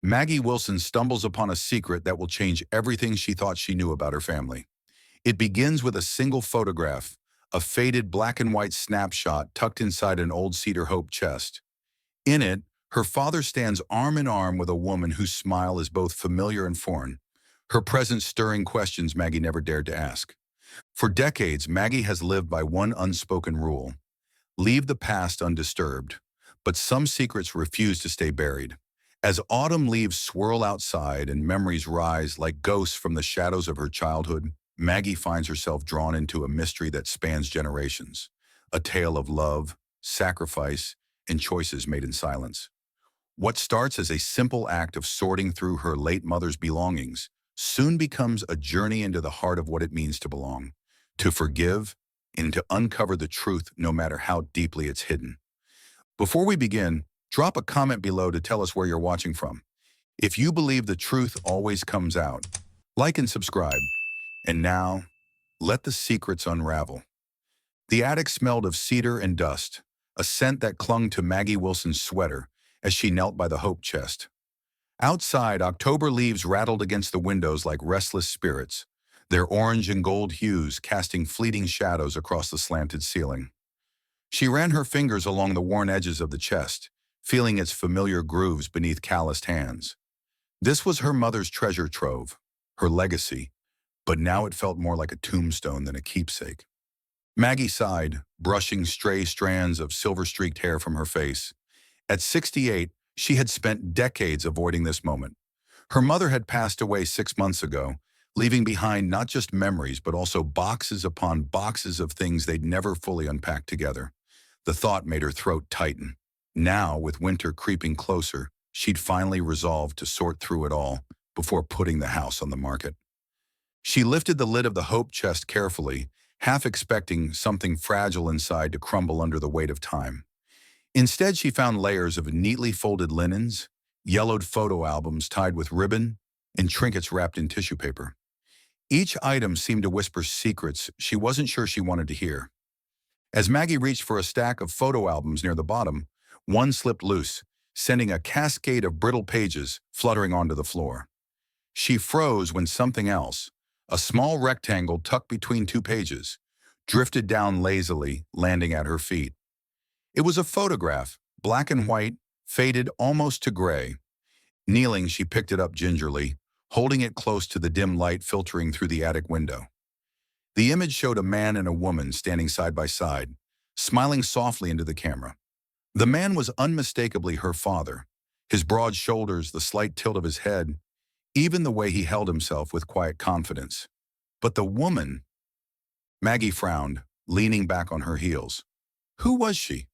Maggie Wilson stumbles upon a secret that will change everything she thought she knew about her family. It begins with a single photograph, a faded black and white snapshot tucked inside an old Cedar Hope chest. In it, her father stands arm in arm with a woman whose smile is both familiar and foreign, her presence stirring questions Maggie never dared to ask. For decades, Maggie has lived by one unspoken rule: leave the past undisturbed. But some secrets refuse to stay buried. As autumn leaves swirl outside and memories rise like ghosts from the shadows of her childhood, Maggie finds herself drawn into a mystery that spans generations, a tale of love, sacrifice, and choices made in silence. What starts as a simple act of sorting through her late mother's belongings soon becomes a journey into the heart of what it means to belong, to forgive, and to uncover the truth no matter how deeply it's hidden. Before we begin, drop a comment below to tell us where you're watching from. If you believe the truth always comes out, like and subscribe. And now, let the secrets unravel. The attic smelled of cedar and dust, a scent that clung to Maggie Wilson's sweater as she knelt by the hope chest. Outside, October leaves rattled against the windows like restless spirits, their orange and gold hues casting fleeting shadows across the slanted ceiling. She ran her fingers along the worn edges of the chest, feeling its familiar grooves beneath calloused hands. This was her mother's treasure trove, her legacy, but now it felt more like a tombstone than a keepsake. Maggie sighed, brushing stray strands of silver-streaked hair from her face. At 68, she had spent decades avoiding this moment. Her mother had passed away 6 months ago, leaving behind not just memories but also boxes upon boxes of things they'd never fully unpacked together. The thought made her throat tighten. Now, with winter creeping closer, she'd finally resolved to sort through it all before putting the house on the market. She lifted the lid of the hope chest carefully, half expecting something fragile inside to crumble under the weight of time. Instead, she found layers of neatly folded linens, yellowed photo albums tied with ribbon, and trinkets wrapped in tissue paper. Each item seemed to whisper secrets she wasn't sure she wanted to hear. As Maggie reached for a stack of photo albums near the bottom, one slipped loose, sending a cascade of brittle pages fluttering onto the floor. She froze when something else, a small rectangle tucked between two pages, drifted down lazily, landing at her feet. It was a photograph, black and white, faded almost to gray. Kneeling, she picked it up gingerly, holding it close to the dim light filtering through the attic window. The image showed a man and a woman standing side by side, smiling softly into the camera. The man was unmistakably her father, his broad shoulders, the slight tilt of his head, even the way he held himself with quiet confidence. But the woman... Maggie frowned, leaning back on her heels. Who was she?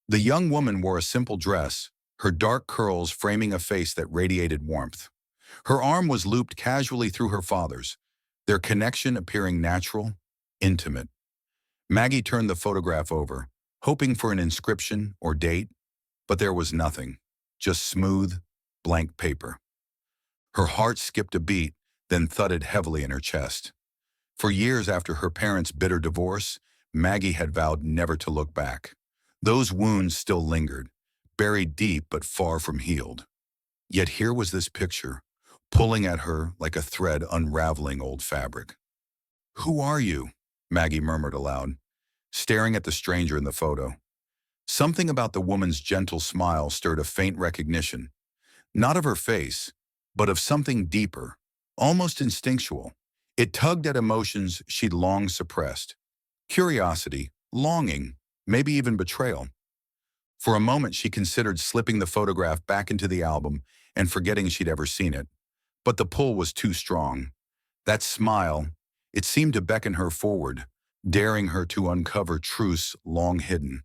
The young woman wore a simple dress, her dark curls framing a face that radiated warmth. Her arm was looped casually through her father's, their connection appearing natural, intimate. Maggie turned the photograph over, hoping for an inscription or date, but there was nothing, just smooth, blank paper. Her heart skipped a beat, then thudded heavily in her chest. For years after her parents' bitter divorce, Maggie had vowed never to look back. Those wounds still lingered, buried deep but far from healed. Yet here was this picture, pulling at her like a thread unraveling old fabric. "Who are you?" Maggie murmured aloud, staring at the stranger in the photo. Something about the woman's gentle smile stirred a faint recognition, not of her face, but of something deeper, almost instinctual. It tugged at emotions she'd long suppressed. Curiosity, longing, maybe even betrayal. For a moment, she considered slipping the photograph back into the album and forgetting she'd ever seen it. But the pull was too strong. That smile, it seemed to beckon her forward, daring her to uncover truths long hidden.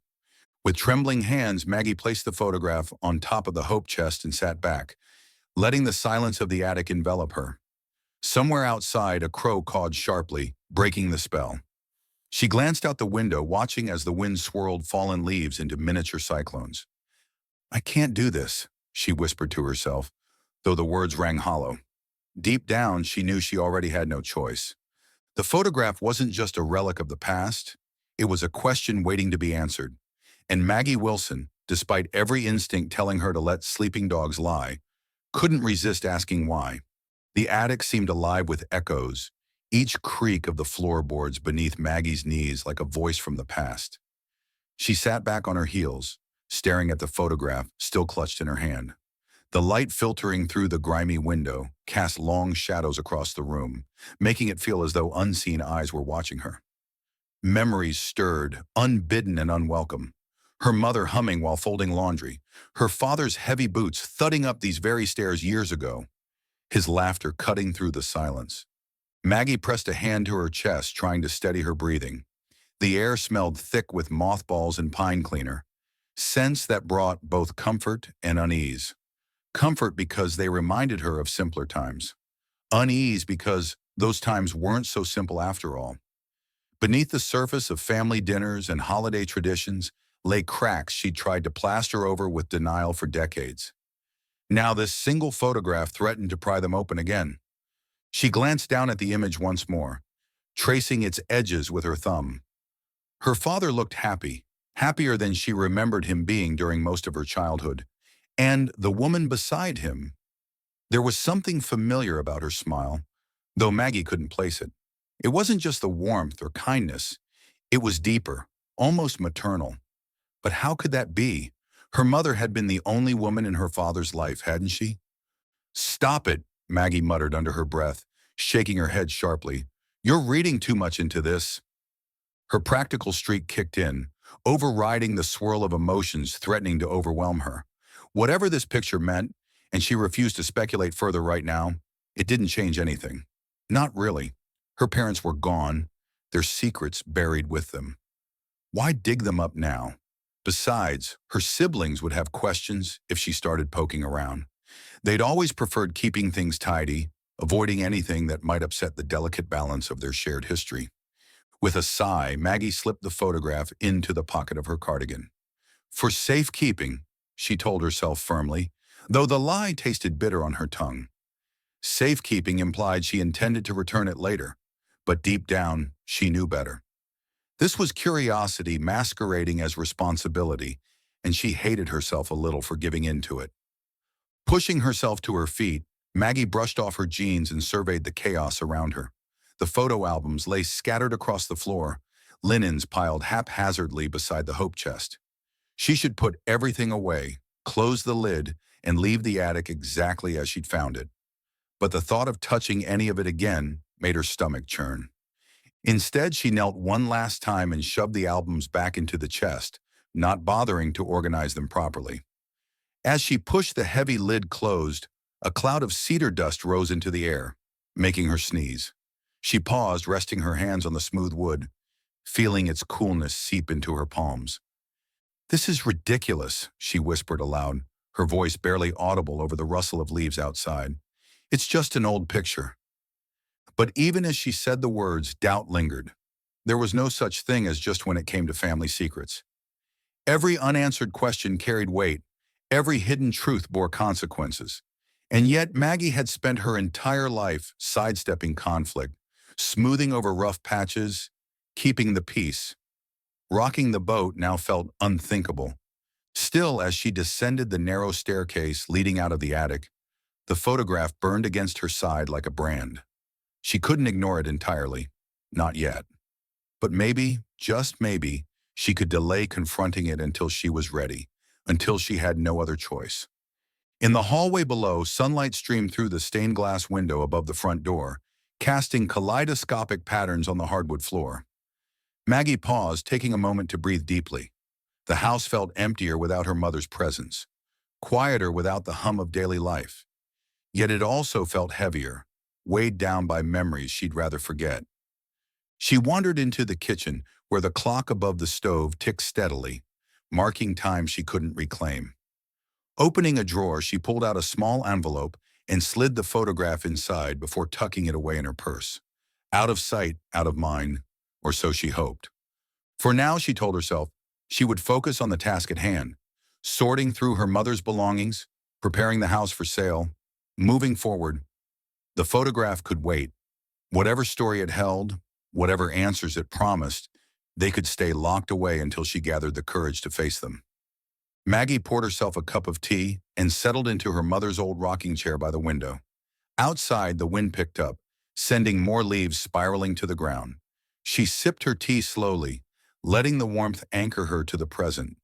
With trembling hands, Maggie placed the photograph on top of the hope chest and sat back, letting the silence of the attic envelop her. Somewhere outside, a crow cawed sharply, breaking the spell. She glanced out the window, watching as the wind swirled fallen leaves into miniature cyclones. "I can't do this," she whispered to herself, though the words rang hollow. Deep down, she knew she already had no choice. The photograph wasn't just a relic of the past, it was a question waiting to be answered. And Maggie Wilson, despite every instinct telling her to let sleeping dogs lie, couldn't resist asking why. The attic seemed alive with echoes, each creak of the floorboards beneath Maggie's knees like a voice from the past. She sat back on her heels, staring at the photograph still clutched in her hand. The light filtering through the grimy window cast long shadows across the room, making it feel as though unseen eyes were watching her. Memories stirred, unbidden and unwelcome. Her mother humming while folding laundry, her father's heavy boots thudding up these very stairs years ago, his laughter cutting through the silence. Maggie pressed a hand to her chest, trying to steady her breathing. The air smelled thick with mothballs and pine cleaner, scents that brought both comfort and unease. Comfort because they reminded her of simpler times. Unease because those times weren't so simple after all. Beneath the surface of family dinners and holiday traditions lay cracks she'd tried to plaster over with denial for decades. Now this single photograph threatened to pry them open again. She glanced down at the image once more, tracing its edges with her thumb. Her father looked happy, happier than she remembered him being during most of her childhood. And the woman beside him, there was something familiar about her smile, though Maggie couldn't place it. It wasn't just the warmth or kindness. It was deeper, almost maternal. But how could that be? Her mother had been the only woman in her father's life, hadn't she? "Stop it," Maggie muttered under her breath, shaking her head sharply. "You're reading too much into this." Her practical streak kicked in, overriding the swirl of emotions threatening to overwhelm her. Whatever this picture meant, and she refused to speculate further right now, it didn't change anything. Not really. Her parents were gone, their secrets buried with them. Why dig them up now? Besides, her siblings would have questions if she started poking around. They'd always preferred keeping things tidy, avoiding anything that might upset the delicate balance of their shared history. With a sigh, Maggie slipped the photograph into the pocket of her cardigan. For safekeeping, she told herself firmly, though the lie tasted bitter on her tongue. Safekeeping implied she intended to return it later, but deep down, she knew better. This was curiosity masquerading as responsibility, and she hated herself a little for giving in to it. Pushing herself to her feet, Maggie brushed off her jeans and surveyed the chaos around her. The photo albums lay scattered across the floor, linens piled haphazardly beside the hope chest. She should put everything away, close the lid, and leave the attic exactly as she'd found it. But the thought of touching any of it again made her stomach churn. Instead, she knelt one last time and shoved the albums back into the chest, not bothering to organize them properly. As she pushed the heavy lid closed, a cloud of cedar dust rose into the air, making her sneeze. She paused, resting her hands on the smooth wood, feeling its coolness seep into her palms. "This is ridiculous," she whispered aloud, her voice barely audible over the rustle of leaves outside. "It's just an old picture." But even as she said the words, doubt lingered. There was no such thing as just when it came to family secrets. Every unanswered question carried weight, every hidden truth bore consequences. And yet Maggie had spent her entire life sidestepping conflict, smoothing over rough patches, keeping the peace. Rocking the boat now felt unthinkable. Still, as she descended the narrow staircase leading out of the attic, the photograph burned against her side like a brand. She couldn't ignore it entirely. Not yet. But maybe, just maybe, she could delay confronting it until she was ready, until she had no other choice. In the hallway below, sunlight streamed through the stained glass window above the front door, casting kaleidoscopic patterns on the hardwood floor. Maggie paused, taking a moment to breathe deeply. The house felt emptier without her mother's presence, quieter without the hum of daily life. Yet it also felt heavier, weighed down by memories she'd rather forget. She wandered into the kitchen, where the clock above the stove ticked steadily, marking time she couldn't reclaim. Opening a drawer, she pulled out a small envelope and slid the photograph inside before tucking it away in her purse. Out of sight, out of mind, or so she hoped. For now, she told herself, she would focus on the task at hand, sorting through her mother's belongings, preparing the house for sale, moving forward. The photograph could wait. Whatever story it held, whatever answers it promised, they could stay locked away until she gathered the courage to face them. Maggie poured herself a cup of tea and settled into her mother's old rocking chair by the window. Outside, the wind picked up, sending more leaves spiraling to the ground. She sipped her tea slowly, letting the warmth anchor her to the present.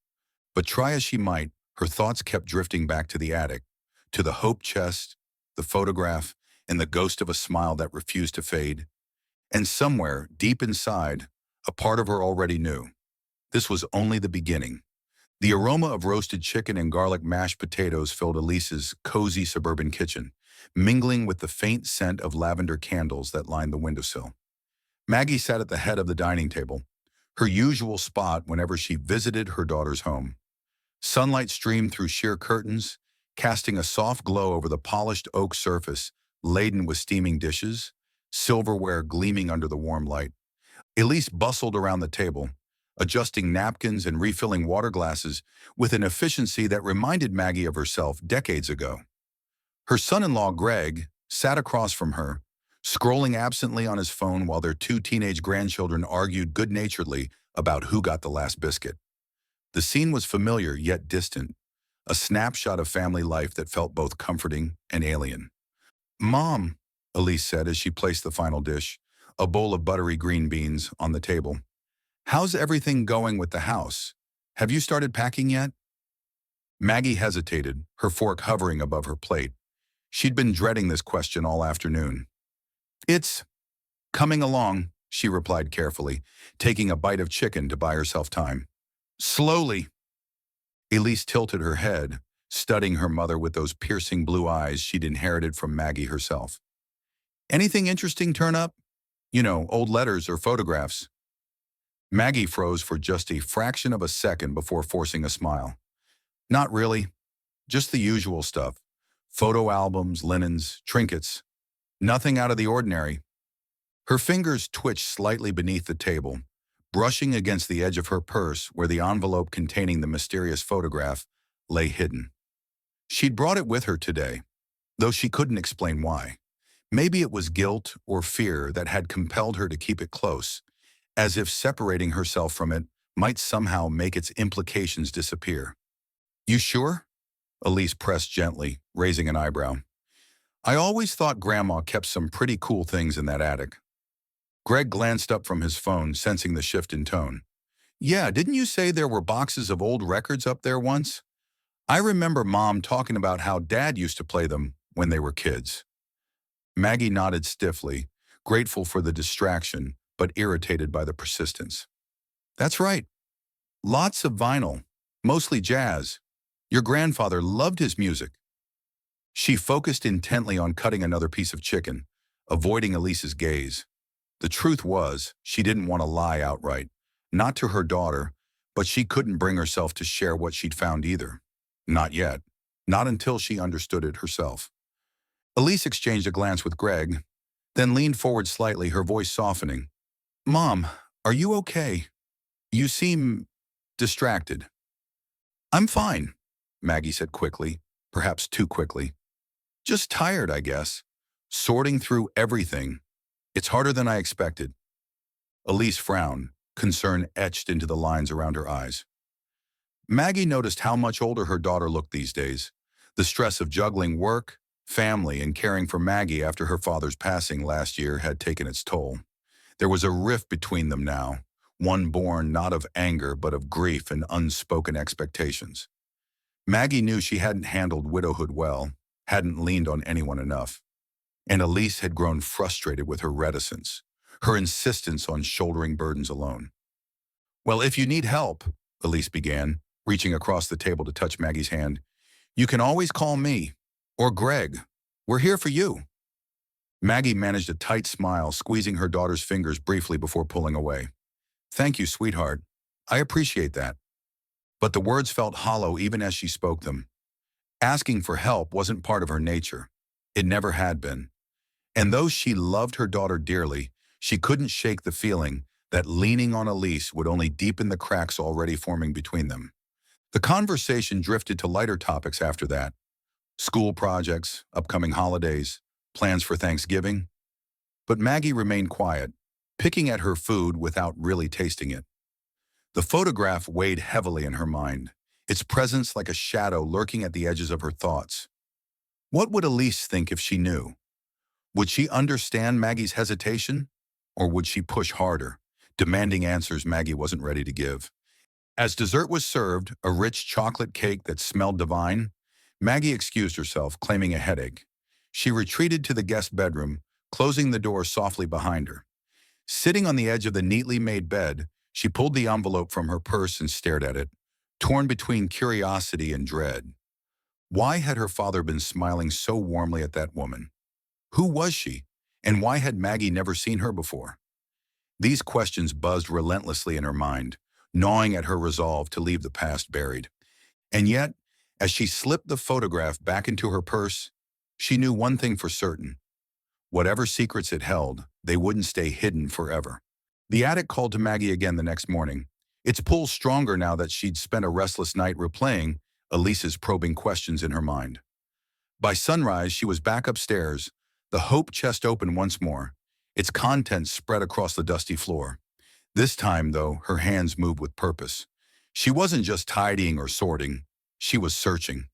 But try as she might, her thoughts kept drifting back to the attic, to the hope chest, the photograph, and the ghost of a smile that refused to fade. And somewhere, deep inside, a part of her already knew. This was only the beginning. The aroma of roasted chicken and garlic mashed potatoes filled Elise's cozy suburban kitchen, mingling with the faint scent of lavender candles that lined the windowsill. Maggie sat at the head of the dining table, her usual spot whenever she visited her daughter's home. Sunlight streamed through sheer curtains, casting a soft glow over the polished oak surface laden with steaming dishes, silverware gleaming under the warm light. Elise bustled around the table, adjusting napkins and refilling water glasses with an efficiency that reminded Maggie of herself decades ago. Her son-in-law, Greg, sat across from her, scrolling absently on his phone while their two teenage grandchildren argued good-naturedly about who got the last biscuit. The scene was familiar yet distant, a snapshot of family life that felt both comforting and alien. "Mom," Elise said as she placed the final dish, a bowl of buttery green beans, on the table. "How's everything going with the house? Have you started packing yet?" Maggie hesitated, her fork hovering above her plate. She'd been dreading this question all afternoon. "It's coming along," she replied carefully, taking a bite of chicken to buy herself time. "Slowly." Elise tilted her head, studying her mother with those piercing blue eyes she'd inherited from Maggie herself. "Anything interesting turn up? Old letters or photographs?" Maggie froze for just a fraction of a second before forcing a smile. "Not really. Just the usual stuff. Photo albums, linens, trinkets. Nothing out of the ordinary." Her fingers twitched slightly beneath the table, brushing against the edge of her purse where the envelope containing the mysterious photograph lay hidden. She'd brought it with her today, though she couldn't explain why. Maybe it was guilt or fear that had compelled her to keep it close, as if separating herself from it might somehow make its implications disappear. "You sure?" Elise pressed gently, raising an eyebrow. "I always thought Grandma kept some pretty cool things in that attic." Greg glanced up from his phone, sensing the shift in tone. "Yeah, didn't you say there were boxes of old records up there once? I remember Mom talking about how Dad used to play them when they were kids." Maggie nodded stiffly, grateful for the distraction, but irritated by the persistence. "That's right. Lots of vinyl, mostly jazz. Your grandfather loved his music." She focused intently on cutting another piece of chicken, avoiding Elise's gaze. The truth was, she didn't want to lie outright, not to her daughter, but she couldn't bring herself to share what she'd found either. Not yet. Not until she understood it herself. Elise exchanged a glance with Greg, then leaned forward slightly, her voice softening. "Mom, are you okay? You seem distracted." "I'm fine," Maggie said quickly, perhaps too quickly. "Just tired, I guess. Sorting through everything. It's harder than I expected." Elise frowned, concern etched into the lines around her eyes. Maggie noticed how much older her daughter looked these days. The stress of juggling work, family, and caring for Maggie after her father's passing last year had taken its toll. There was a rift between them now, one born not of anger but of grief and unspoken expectations. Maggie knew she hadn't handled widowhood well, hadn't leaned on anyone enough. And Elise had grown frustrated with her reticence, her insistence on shouldering burdens alone. "Well, if you need help," Elise began, reaching across the table to touch Maggie's hand, "you can always call me. Or Greg. We're here for you." Maggie managed a tight smile, squeezing her daughter's fingers briefly before pulling away. "Thank you, sweetheart. I appreciate that." But the words felt hollow even as she spoke them. Asking for help wasn't part of her nature. It never had been. And though she loved her daughter dearly, she couldn't shake the feeling that leaning on Elise would only deepen the cracks already forming between them. The conversation drifted to lighter topics after that. School projects, upcoming holidays, plans for Thanksgiving. But Maggie remained quiet, picking at her food without really tasting it. The photograph weighed heavily in her mind, its presence like a shadow lurking at the edges of her thoughts. What would Elise think if she knew? Would she understand Maggie's hesitation? Or would she push harder, demanding answers Maggie wasn't ready to give? As dessert was served, a rich chocolate cake that smelled divine, Maggie excused herself, claiming a headache. She retreated to the guest bedroom, closing the door softly behind her. Sitting on the edge of the neatly made bed, she pulled the envelope from her purse and stared at it, torn between curiosity and dread. Why had her father been smiling so warmly at that woman? Who was she? And why had Maggie never seen her before? These questions buzzed relentlessly in her mind, gnawing at her resolve to leave the past buried. And yet, as she slipped the photograph back into her purse, she knew one thing for certain. Whatever secrets it held, they wouldn't stay hidden forever. The attic called to Maggie again the next morning, its pull stronger now that she'd spent a restless night replaying Elise's probing questions in her mind. By sunrise, she was back upstairs, the hope chest open once more, its contents spread across the dusty floor. This time, though, her hands moved with purpose. She wasn't just tidying or sorting, she was searching.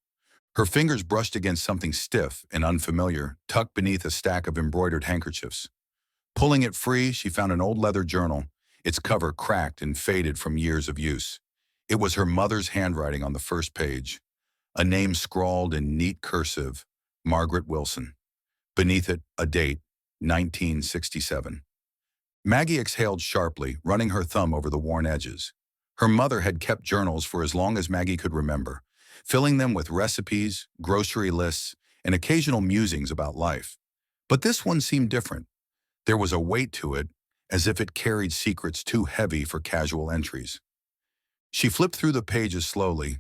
Her fingers brushed against something stiff and unfamiliar, tucked beneath a stack of embroidered handkerchiefs. Pulling it free, she found an old leather journal, its cover cracked and faded from years of use. It was her mother's handwriting on the first page, a name scrawled in neat cursive, Margaret Wilson. Beneath it, a date, 1967. Maggie exhaled sharply, running her thumb over the worn edges. Her mother had kept journals for as long as Maggie could remember, filling them with recipes, grocery lists, and occasional musings about life. But this one seemed different. There was a weight to it, as if it carried secrets too heavy for casual entries. She flipped through the pages slowly,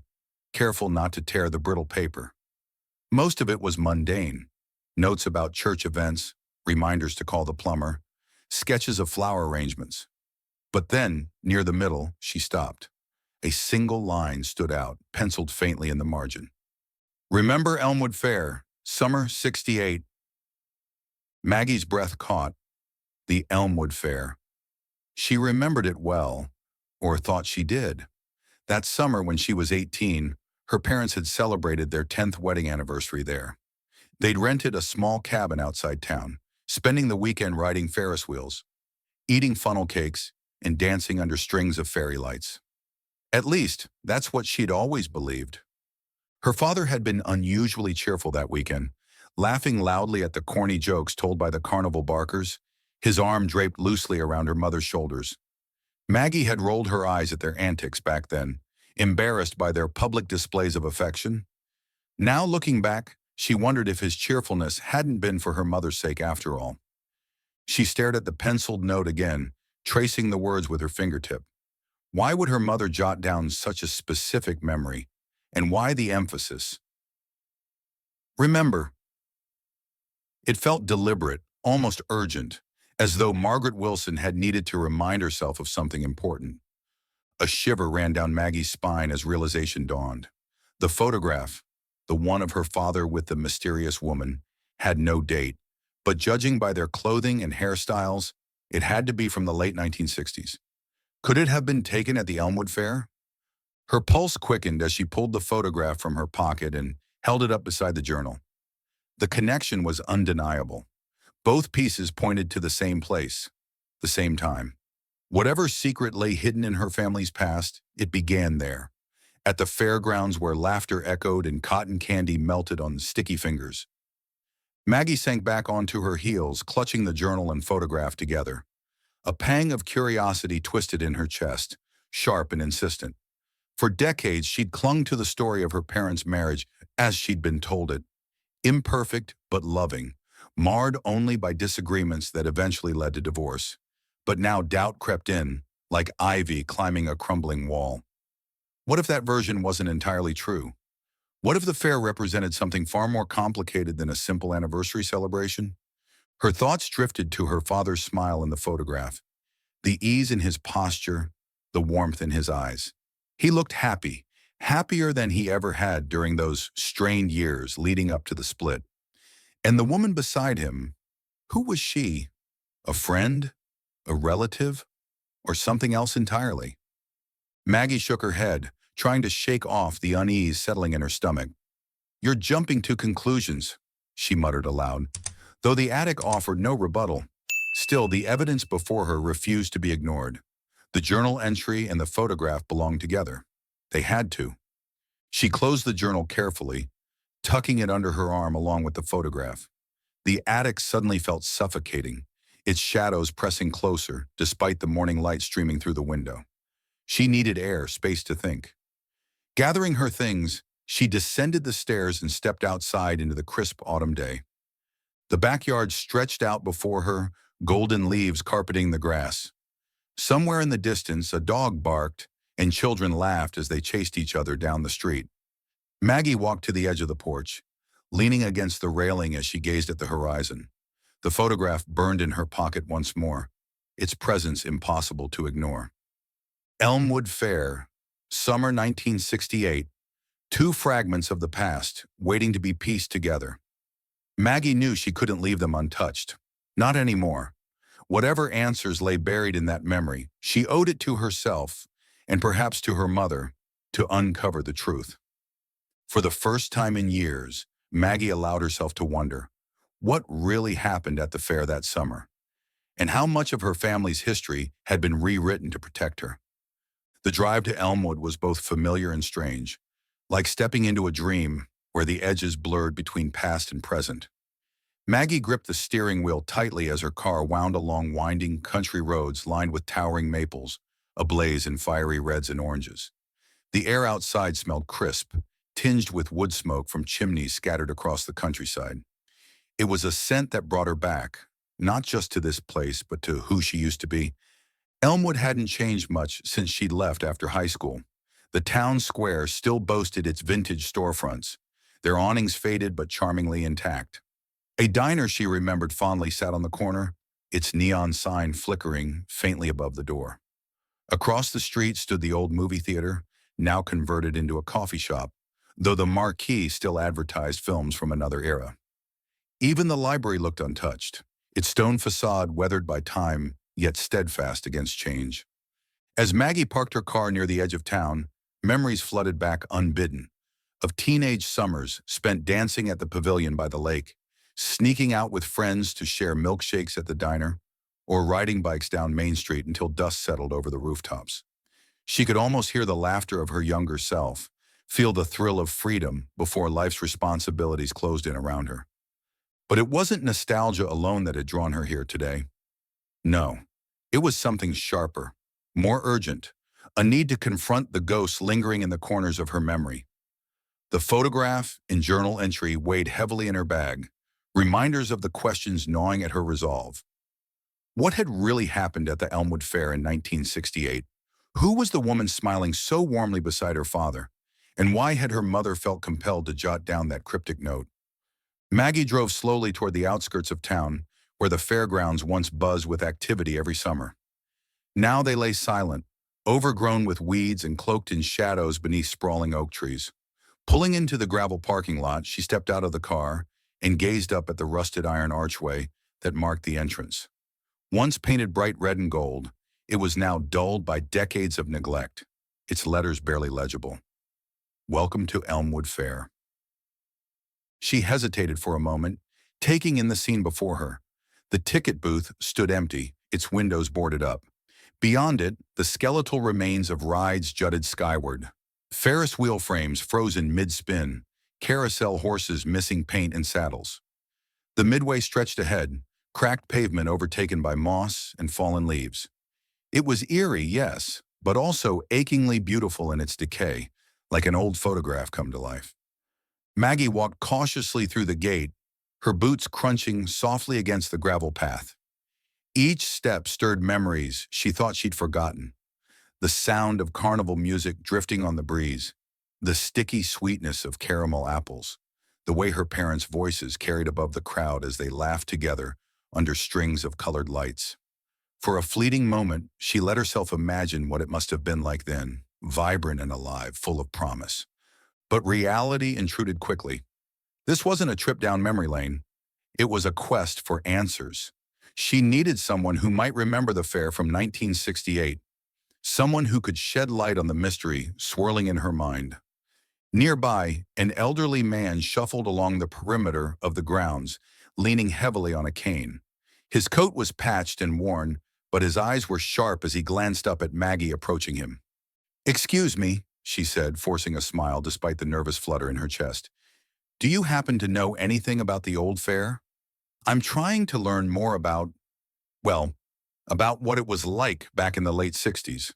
careful not to tear the brittle paper. Most of it was mundane. Notes about church events, reminders to call the plumber, sketches of flower arrangements. But then, near the middle, she stopped. A single line stood out, penciled faintly in the margin. Remember Elmwood Fair, summer '68. Maggie's breath caught. The Elmwood Fair. She remembered it well, or thought she did. That summer when she was 18, her parents had celebrated their 10th wedding anniversary there. They'd rented a small cabin outside town, spending the weekend riding Ferris wheels, eating funnel cakes, and dancing under strings of fairy lights. At least, that's what she'd always believed. Her father had been unusually cheerful that weekend, laughing loudly at the corny jokes told by the carnival barkers, his arm draped loosely around her mother's shoulders. Maggie had rolled her eyes at their antics back then, embarrassed by their public displays of affection. Now looking back, she wondered if his cheerfulness hadn't been for her mother's sake after all. She stared at the penciled note again, tracing the words with her fingertip. Why would her mother jot down such a specific memory? And why the emphasis? Remember. It felt deliberate, almost urgent, as though Margaret Wilson had needed to remind herself of something important. A shiver ran down Maggie's spine as realization dawned. The photograph, the one of her father with the mysterious woman, had no date, but judging by their clothing and hairstyles, it had to be from the late 1960s. Could it have been taken at the Elmwood Fair? Her pulse quickened as she pulled the photograph from her pocket and held it up beside the journal. The connection was undeniable. Both pieces pointed to the same place, the same time. Whatever secret lay hidden in her family's past, it began there, at the fairgrounds where laughter echoed and cotton candy melted on sticky fingers. Maggie sank back onto her heels, clutching the journal and photograph together. A pang of curiosity twisted in her chest, sharp and insistent. For decades, she'd clung to the story of her parents' marriage as she'd been told it. Imperfect but loving, marred only by disagreements that eventually led to divorce. But now doubt crept in, like ivy climbing a crumbling wall. What if that version wasn't entirely true? What if the fair represented something far more complicated than a simple anniversary celebration? Her thoughts drifted to her father's smile in the photograph, the ease in his posture, the warmth in his eyes. He looked happy, happier than he ever had during those strained years leading up to the split. And the woman beside him, who was she? A friend? A relative? Or something else entirely? Maggie shook her head, trying to shake off the unease settling in her stomach. "You're jumping to conclusions," she muttered aloud. Though the attic offered no rebuttal, still the evidence before her refused to be ignored. The journal entry and the photograph belonged together. They had to. She closed the journal carefully, tucking it under her arm along with the photograph. The attic suddenly felt suffocating, its shadows pressing closer, despite the morning light streaming through the window. She needed air, space to think. Gathering her things, she descended the stairs and stepped outside into the crisp autumn day. The backyard stretched out before her, golden leaves carpeting the grass. Somewhere in the distance, a dog barked, and children laughed as they chased each other down the street. Maggie walked to the edge of the porch, leaning against the railing as she gazed at the horizon. The photograph burned in her pocket once more, its presence impossible to ignore. Elmwood Fair, summer 1968, two fragments of the past, waiting to be pieced together. Maggie knew she couldn't leave them untouched. Not anymore. Whatever answers lay buried in that memory, she owed it to herself, and perhaps to her mother, to uncover the truth. For the first time in years, Maggie allowed herself to wonder, what really happened at the fair that summer? And how much of her family's history had been rewritten to protect her? The drive to Elmwood was both familiar and strange, like stepping into a dream where the edges blurred between past and present. Maggie gripped the steering wheel tightly as her car wound along winding country roads lined with towering maples, ablaze in fiery reds and oranges. The air outside smelled crisp, tinged with wood smoke from chimneys scattered across the countryside. It was a scent that brought her back, not just to this place, but to who she used to be. Elmwood hadn't changed much since she'd left after high school. The town square still boasted its vintage storefronts, their awnings faded but charmingly intact. A diner she remembered fondly sat on the corner, its neon sign flickering faintly above the door. Across the street stood the old movie theater, now converted into a coffee shop, though the marquee still advertised films from another era. Even the library looked untouched, its stone facade weathered by time, yet steadfast against change. As Maggie parked her car near the edge of town, memories flooded back unbidden, of teenage summers spent dancing at the pavilion by the lake, sneaking out with friends to share milkshakes at the diner, or riding bikes down Main Street until dust settled over the rooftops. She could almost hear the laughter of her younger self, feel the thrill of freedom before life's responsibilities closed in around her. But it wasn't nostalgia alone that had drawn her here today. No, it was something sharper, more urgent, a need to confront the ghosts lingering in the corners of her memory. The photograph and journal entry weighed heavily in her bag, reminders of the questions gnawing at her resolve. What had really happened at the Elmwood Fair in 1968? Who was the woman smiling so warmly beside her father? And why had her mother felt compelled to jot down that cryptic note? Maggie drove slowly toward the outskirts of town, where the fairgrounds once buzzed with activity every summer. Now they lay silent, overgrown with weeds and cloaked in shadows beneath sprawling oak trees. Pulling into the gravel parking lot, she stepped out of the car and gazed up at the rusted iron archway that marked the entrance. Once painted bright red and gold, it was now dulled by decades of neglect, its letters barely legible. Welcome to Elmwood Fair. She hesitated for a moment, taking in the scene before her. The ticket booth stood empty, its windows boarded up. Beyond it, the skeletal remains of rides jutted skyward. Ferris wheel frames frozen mid-spin, carousel horses missing paint and saddles. The midway stretched ahead, cracked pavement overtaken by moss and fallen leaves. It was eerie, yes, but also achingly beautiful in its decay, like an old photograph come to life. Maggie walked cautiously through the gate, her boots crunching softly against the gravel path. Each step stirred memories she thought she'd forgotten. The sound of carnival music drifting on the breeze, the sticky sweetness of caramel apples, the way her parents' voices carried above the crowd as they laughed together under strings of colored lights. For a fleeting moment, she let herself imagine what it must have been like then, vibrant and alive, full of promise. But reality intruded quickly. This wasn't a trip down memory lane. It was a quest for answers. She needed someone who might remember the fair from 1968. someone who could shed light on the mystery swirling in her mind. Nearby, an elderly man shuffled along the perimeter of the grounds, leaning heavily on a cane. His coat was patched and worn, but his eyes were sharp as he glanced up at Maggie approaching him. "Excuse me," she said, forcing a smile despite the nervous flutter in her chest. "Do you happen to know anything about the old fair? I'm trying to learn more well, about what it was like back in the late 60s.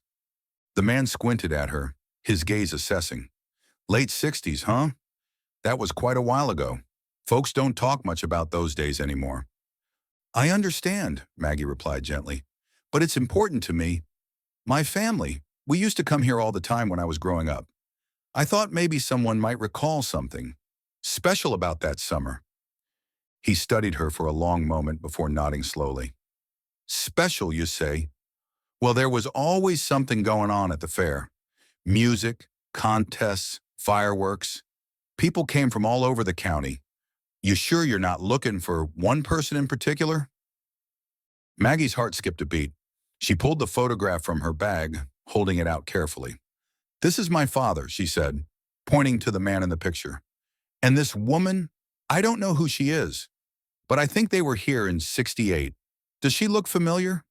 The man squinted at her, his gaze assessing. "Late 60s, huh? That was quite a while ago. Folks don't talk much about those days anymore." "I understand," Maggie replied gently, "but it's important to me. My family, we used to come here all the time when I was growing up. I thought maybe someone might recall something special about that summer." He studied her for a long moment before nodding slowly. "Special, you say? Well, there was always something going on at the fair. Music, contests, fireworks. People came from all over the county. You sure you're not looking for one person in particular?" Maggie's heart skipped a beat. She pulled the photograph from her bag, holding it out carefully. "This is my father," she said, pointing to the man in the picture. "And this woman, I don't know who she is, but I think they were here in '68. Does she look familiar?"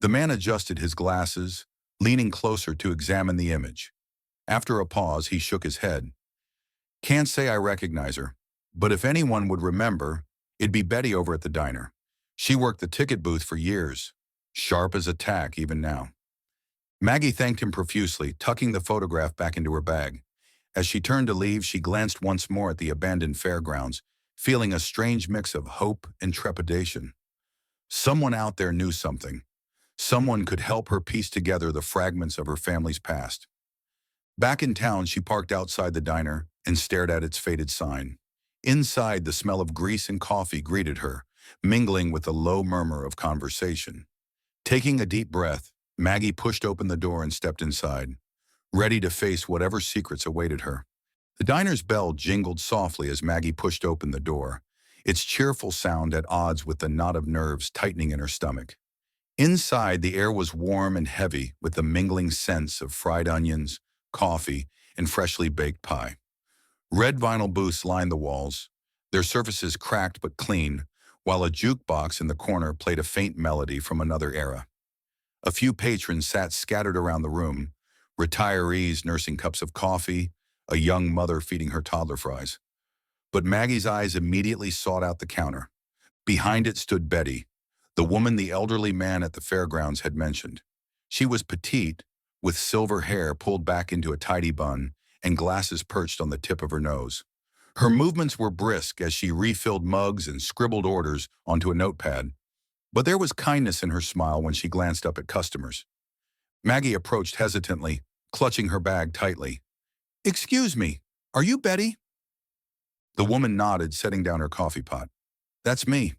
The man adjusted his glasses, leaning closer to examine the image. After a pause, he shook his head. "Can't say I recognize her, but if anyone would remember, it'd be Betty over at the diner. She worked the ticket booth for years, sharp as a tack even now." Maggie thanked him profusely, tucking the photograph back into her bag. As she turned to leave, she glanced once more at the abandoned fairgrounds, feeling a strange mix of hope and trepidation. Someone out there knew something. Someone could help her piece together the fragments of her family's past. Back in town, she parked outside the diner and stared at its faded sign. Inside, the smell of grease and coffee greeted her, mingling with the low murmur of conversation. Taking a deep breath, Maggie pushed open the door and stepped inside, ready to face whatever secrets awaited her. The diner's bell jingled softly as Maggie pushed open the door, its cheerful sound at odds with the knot of nerves tightening in her stomach. Inside, the air was warm and heavy with the mingling scents of fried onions, coffee, and freshly baked pie. Red vinyl booths lined the walls, their surfaces cracked but clean, while a jukebox in the corner played a faint melody from another era. A few patrons sat scattered around the room, retirees nursing cups of coffee, a young mother feeding her toddler fries. But Maggie's eyes immediately sought out the counter. Behind it stood Betty, the woman the elderly man at the fairgrounds had mentioned. She was petite, with silver hair pulled back into a tidy bun and glasses perched on the tip of her nose. Her movements were brisk as she refilled mugs and scribbled orders onto a notepad, but there was kindness in her smile when she glanced up at customers. Maggie approached hesitantly, clutching her bag tightly. "Excuse me, are you Betty?" The woman nodded, setting down her coffee pot. "That's me.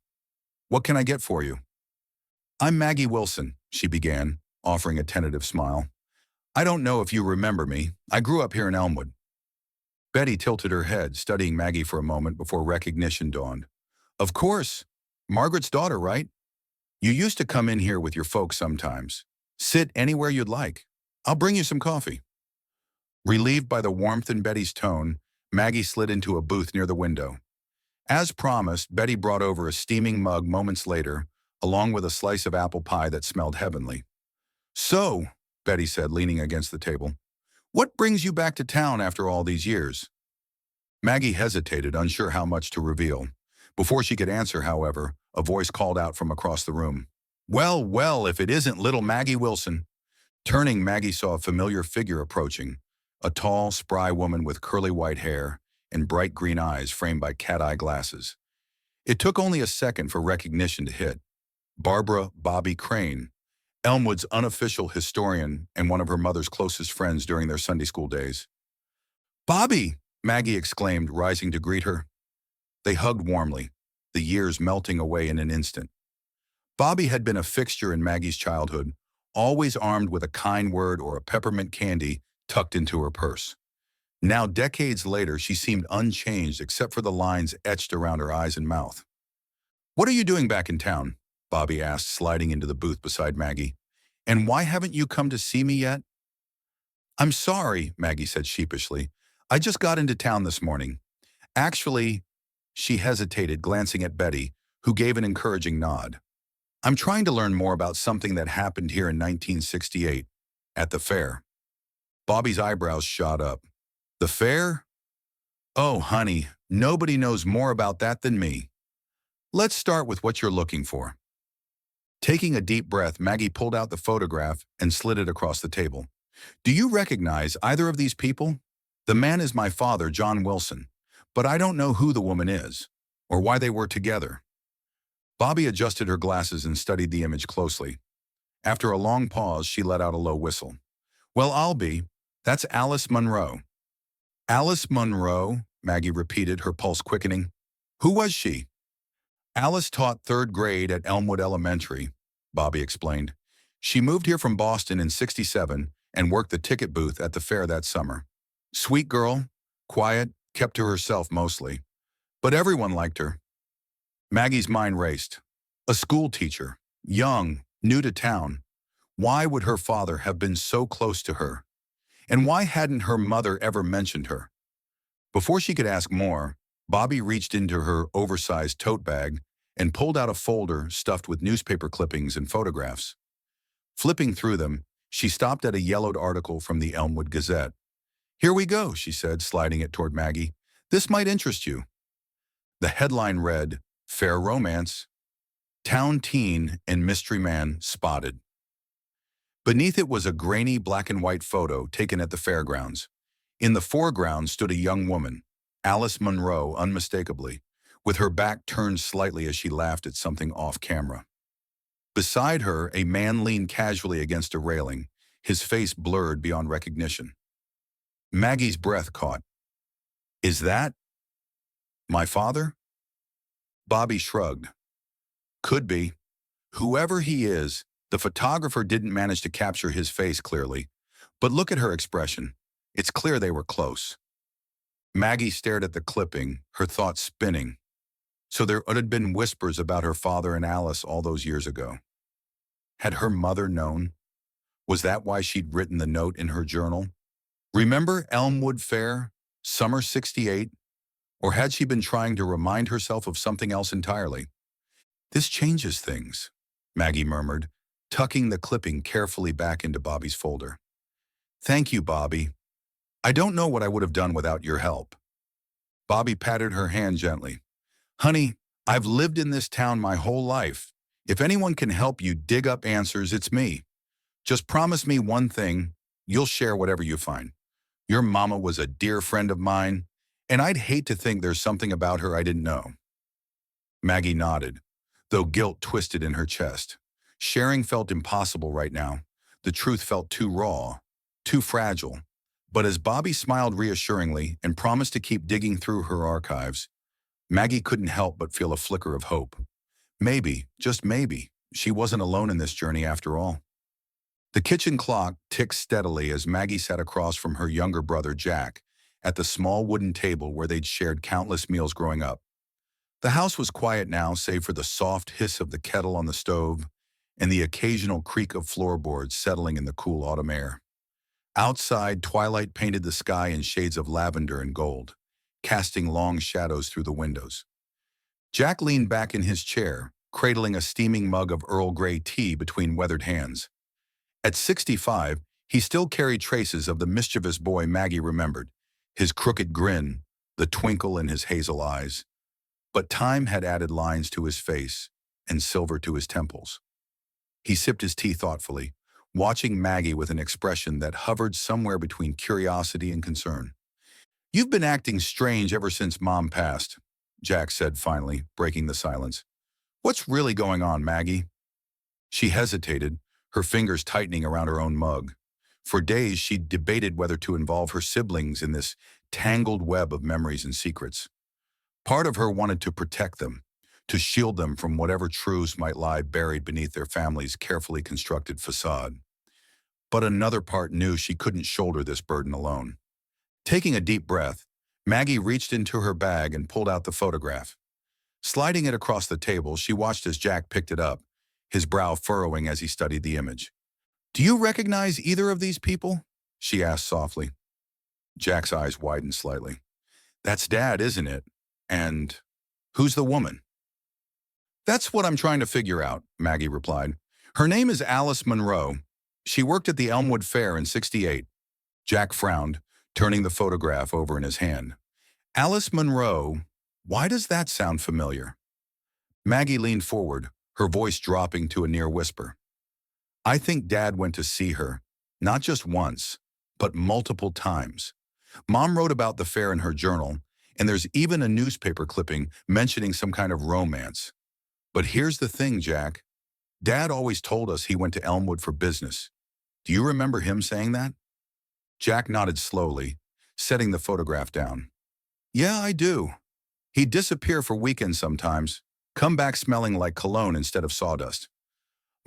What can I get for you?" "I'm Maggie Wilson," she began, offering a tentative smile. "I don't know if you remember me. I grew up here in Elmwood." Betty tilted her head, studying Maggie for a moment before recognition dawned. "Of course. Margaret's daughter, right? You used to come in here with your folks sometimes. Sit anywhere you'd like. I'll bring you some coffee." Relieved by the warmth in Betty's tone, Maggie slid into a booth near the window. As promised, Betty brought over a steaming mug moments later, along with a slice of apple pie that smelled heavenly. "So," Betty said, leaning against the table, "what brings you back to town after all these years?" Maggie hesitated, unsure how much to reveal. Before she could answer, however, a voice called out from across the room. "Well, well, if it isn't little Maggie Wilson." Turning, Maggie saw a familiar figure approaching, a tall, spry woman with curly white hair and bright green eyes framed by cat-eye glasses. It took only a second for recognition to hit. Barbara "Bobby" Crane, Elmwood's unofficial historian and one of her mother's closest friends during their Sunday school days. "Bobby!" Maggie exclaimed, rising to greet her. They hugged warmly, the years melting away in an instant. Bobby had been a fixture in Maggie's childhood, always armed with a kind word or a peppermint candy tucked into her purse. Now, decades later, she seemed unchanged except for the lines etched around her eyes and mouth. "What are you doing back in town?" Bobby asked, sliding into the booth beside Maggie. And why haven't you come to see me yet? I'm sorry, Maggie said sheepishly. I just got into town this morning. Actually, she hesitated, glancing at Betty, who gave an encouraging nod. I'm trying to learn more about something that happened here in 1968, at the fair. Bobby's eyebrows shot up. The fair? Oh, honey, nobody knows more about that than me. Let's start with what you're looking for. Taking a deep breath, Maggie pulled out the photograph and slid it across the table. Do you recognize either of these people? The man is my father, John Wilson, but I don't know who the woman is, or why they were together. Bobby adjusted her glasses and studied the image closely. After a long pause, she let out a low whistle. Well, I'll be. That's Alice Munro. Alice Munro, Maggie repeated, her pulse quickening. Who was she? Alice taught third grade at Elmwood Elementary, Bobby explained. She moved here from Boston in '67 and worked the ticket booth at the fair that summer. Sweet girl, quiet, kept to herself mostly. But everyone liked her. Maggie's mind raced. A school teacher, young, new to town. Why would her father have been so close to her? And why hadn't her mother ever mentioned her? Before she could ask more, Bobby reached into her oversized tote bag and pulled out a folder stuffed with newspaper clippings and photographs. Flipping through them, she stopped at a yellowed article from the Elmwood Gazette. Here we go, she said, sliding it toward Maggie. This might interest you. The headline read, Fair Romance, Town Teen and Mystery Man Spotted. Beneath it was a grainy black and white photo taken at the fairgrounds. In the foreground stood a young woman, Alice Munro unmistakably, with her back turned slightly as she laughed at something off camera. Beside her, a man leaned casually against a railing, his face blurred beyond recognition. Maggie's breath caught. Is that my father? Bobby shrugged. Could be. Whoever he is, the photographer didn't manage to capture his face clearly. But look at her expression. It's clear they were close. Maggie stared at the clipping, her thoughts spinning. So there had been whispers about her father and Alice all those years ago. Had her mother known? Was that why she'd written the note in her journal? Remember Elmwood Fair, summer '68? Or had she been trying to remind herself of something else entirely? This changes things, Maggie murmured, tucking the clipping carefully back into Bobby's folder. Thank you, Bobby. I don't know what I would have done without your help. Bobby patted her hand gently. Honey, I've lived in this town my whole life. If anyone can help you dig up answers, it's me. Just promise me one thing, you'll share whatever you find. Your mama was a dear friend of mine, and I'd hate to think there's something about her I didn't know. Maggie nodded, though guilt twisted in her chest. Sharing felt impossible right now. The truth felt too raw, too fragile. But as Bobby smiled reassuringly and promised to keep digging through her archives, Maggie couldn't help but feel a flicker of hope. Maybe, just maybe, she wasn't alone in this journey after all. The kitchen clock ticked steadily as Maggie sat across from her younger brother, Jack, at the small wooden table where they'd shared countless meals growing up. The house was quiet now, save for the soft hiss of the kettle on the stove and the occasional creak of floorboards settling in the cool autumn air. Outside, twilight painted the sky in shades of lavender and gold, casting long shadows through the windows. Jack leaned back in his chair, cradling a steaming mug of Earl Grey tea between weathered hands. At 65, he still carried traces of the mischievous boy Maggie remembered, his crooked grin, the twinkle in his hazel eyes. But time had added lines to his face and silver to his temples. He sipped his tea thoughtfully, watching Maggie with an expression that hovered somewhere between curiosity and concern. You've been acting strange ever since Mom passed, Jack said finally, breaking the silence. What's really going on, Maggie? She hesitated, her fingers tightening around her own mug. For days, she'd debated whether to involve her siblings in this tangled web of memories and secrets. Part of her wanted to protect them, to shield them from whatever truths might lie buried beneath their family's carefully constructed facade. But another part knew she couldn't shoulder this burden alone. Taking a deep breath, Maggie reached into her bag and pulled out the photograph. Sliding it across the table, she watched as Jack picked it up, his brow furrowing as he studied the image. Do you recognize either of these people? She asked softly. Jack's eyes widened slightly. That's Dad, isn't it? And who's the woman? That's what I'm trying to figure out, Maggie replied. Her name is Alice Monroe. She worked at the Elmwood Fair in '68. Jack frowned, turning the photograph over in his hand. Alice Monroe, why does that sound familiar? Maggie leaned forward, her voice dropping to a near whisper. I think Dad went to see her, not just once, but multiple times. Mom wrote about the fair in her journal, and there's even a newspaper clipping mentioning some kind of romance. But here's the thing, Jack. Dad always told us he went to Elmwood for business. Do you remember him saying that? Jack nodded slowly, setting the photograph down. Yeah, I do. He'd disappear for weekends sometimes, come back smelling like cologne instead of sawdust.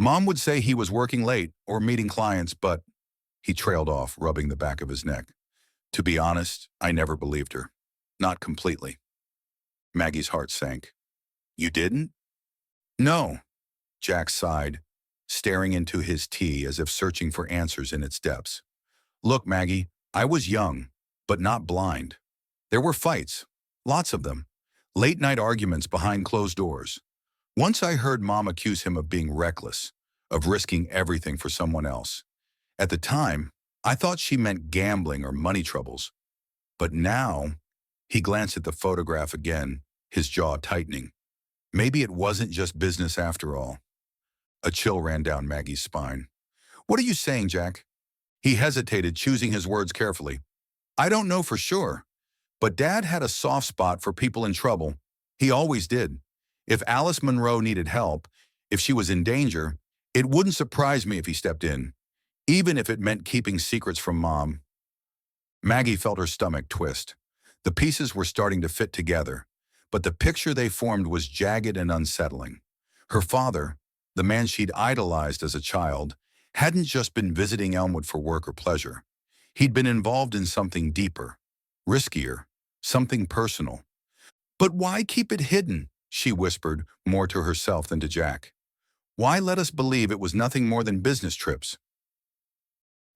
Mom would say he was working late or meeting clients, but he trailed off, rubbing the back of his neck. To be honest, I never believed her. Not completely. Maggie's heart sank. You didn't? No, Jack sighed, staring into his tea as if searching for answers in its depths. Look, Maggie, I was young, but not blind. There were fights, lots of them, late-night arguments behind closed doors. Once I heard Mom accuse him of being reckless, of risking everything for someone else. At the time, I thought she meant gambling or money troubles. But now, he glanced at the photograph again, his jaw tightening. Maybe it wasn't just business after all. A chill ran down Maggie's spine. What are you saying, Jack? He hesitated, choosing his words carefully. I don't know for sure, but Dad had a soft spot for people in trouble. He always did. If Alice Monroe needed help, if she was in danger, it wouldn't surprise me if he stepped in, even if it meant keeping secrets from Mom. Maggie felt her stomach twist. The pieces were starting to fit together, but the picture they formed was jagged and unsettling. Her father, the man she'd idolized as a child, hadn't just been visiting Elmwood for work or pleasure. He'd been involved in something deeper, riskier, something personal. But why keep it hidden? She whispered, more to herself than to Jack. Why let us believe it was nothing more than business trips?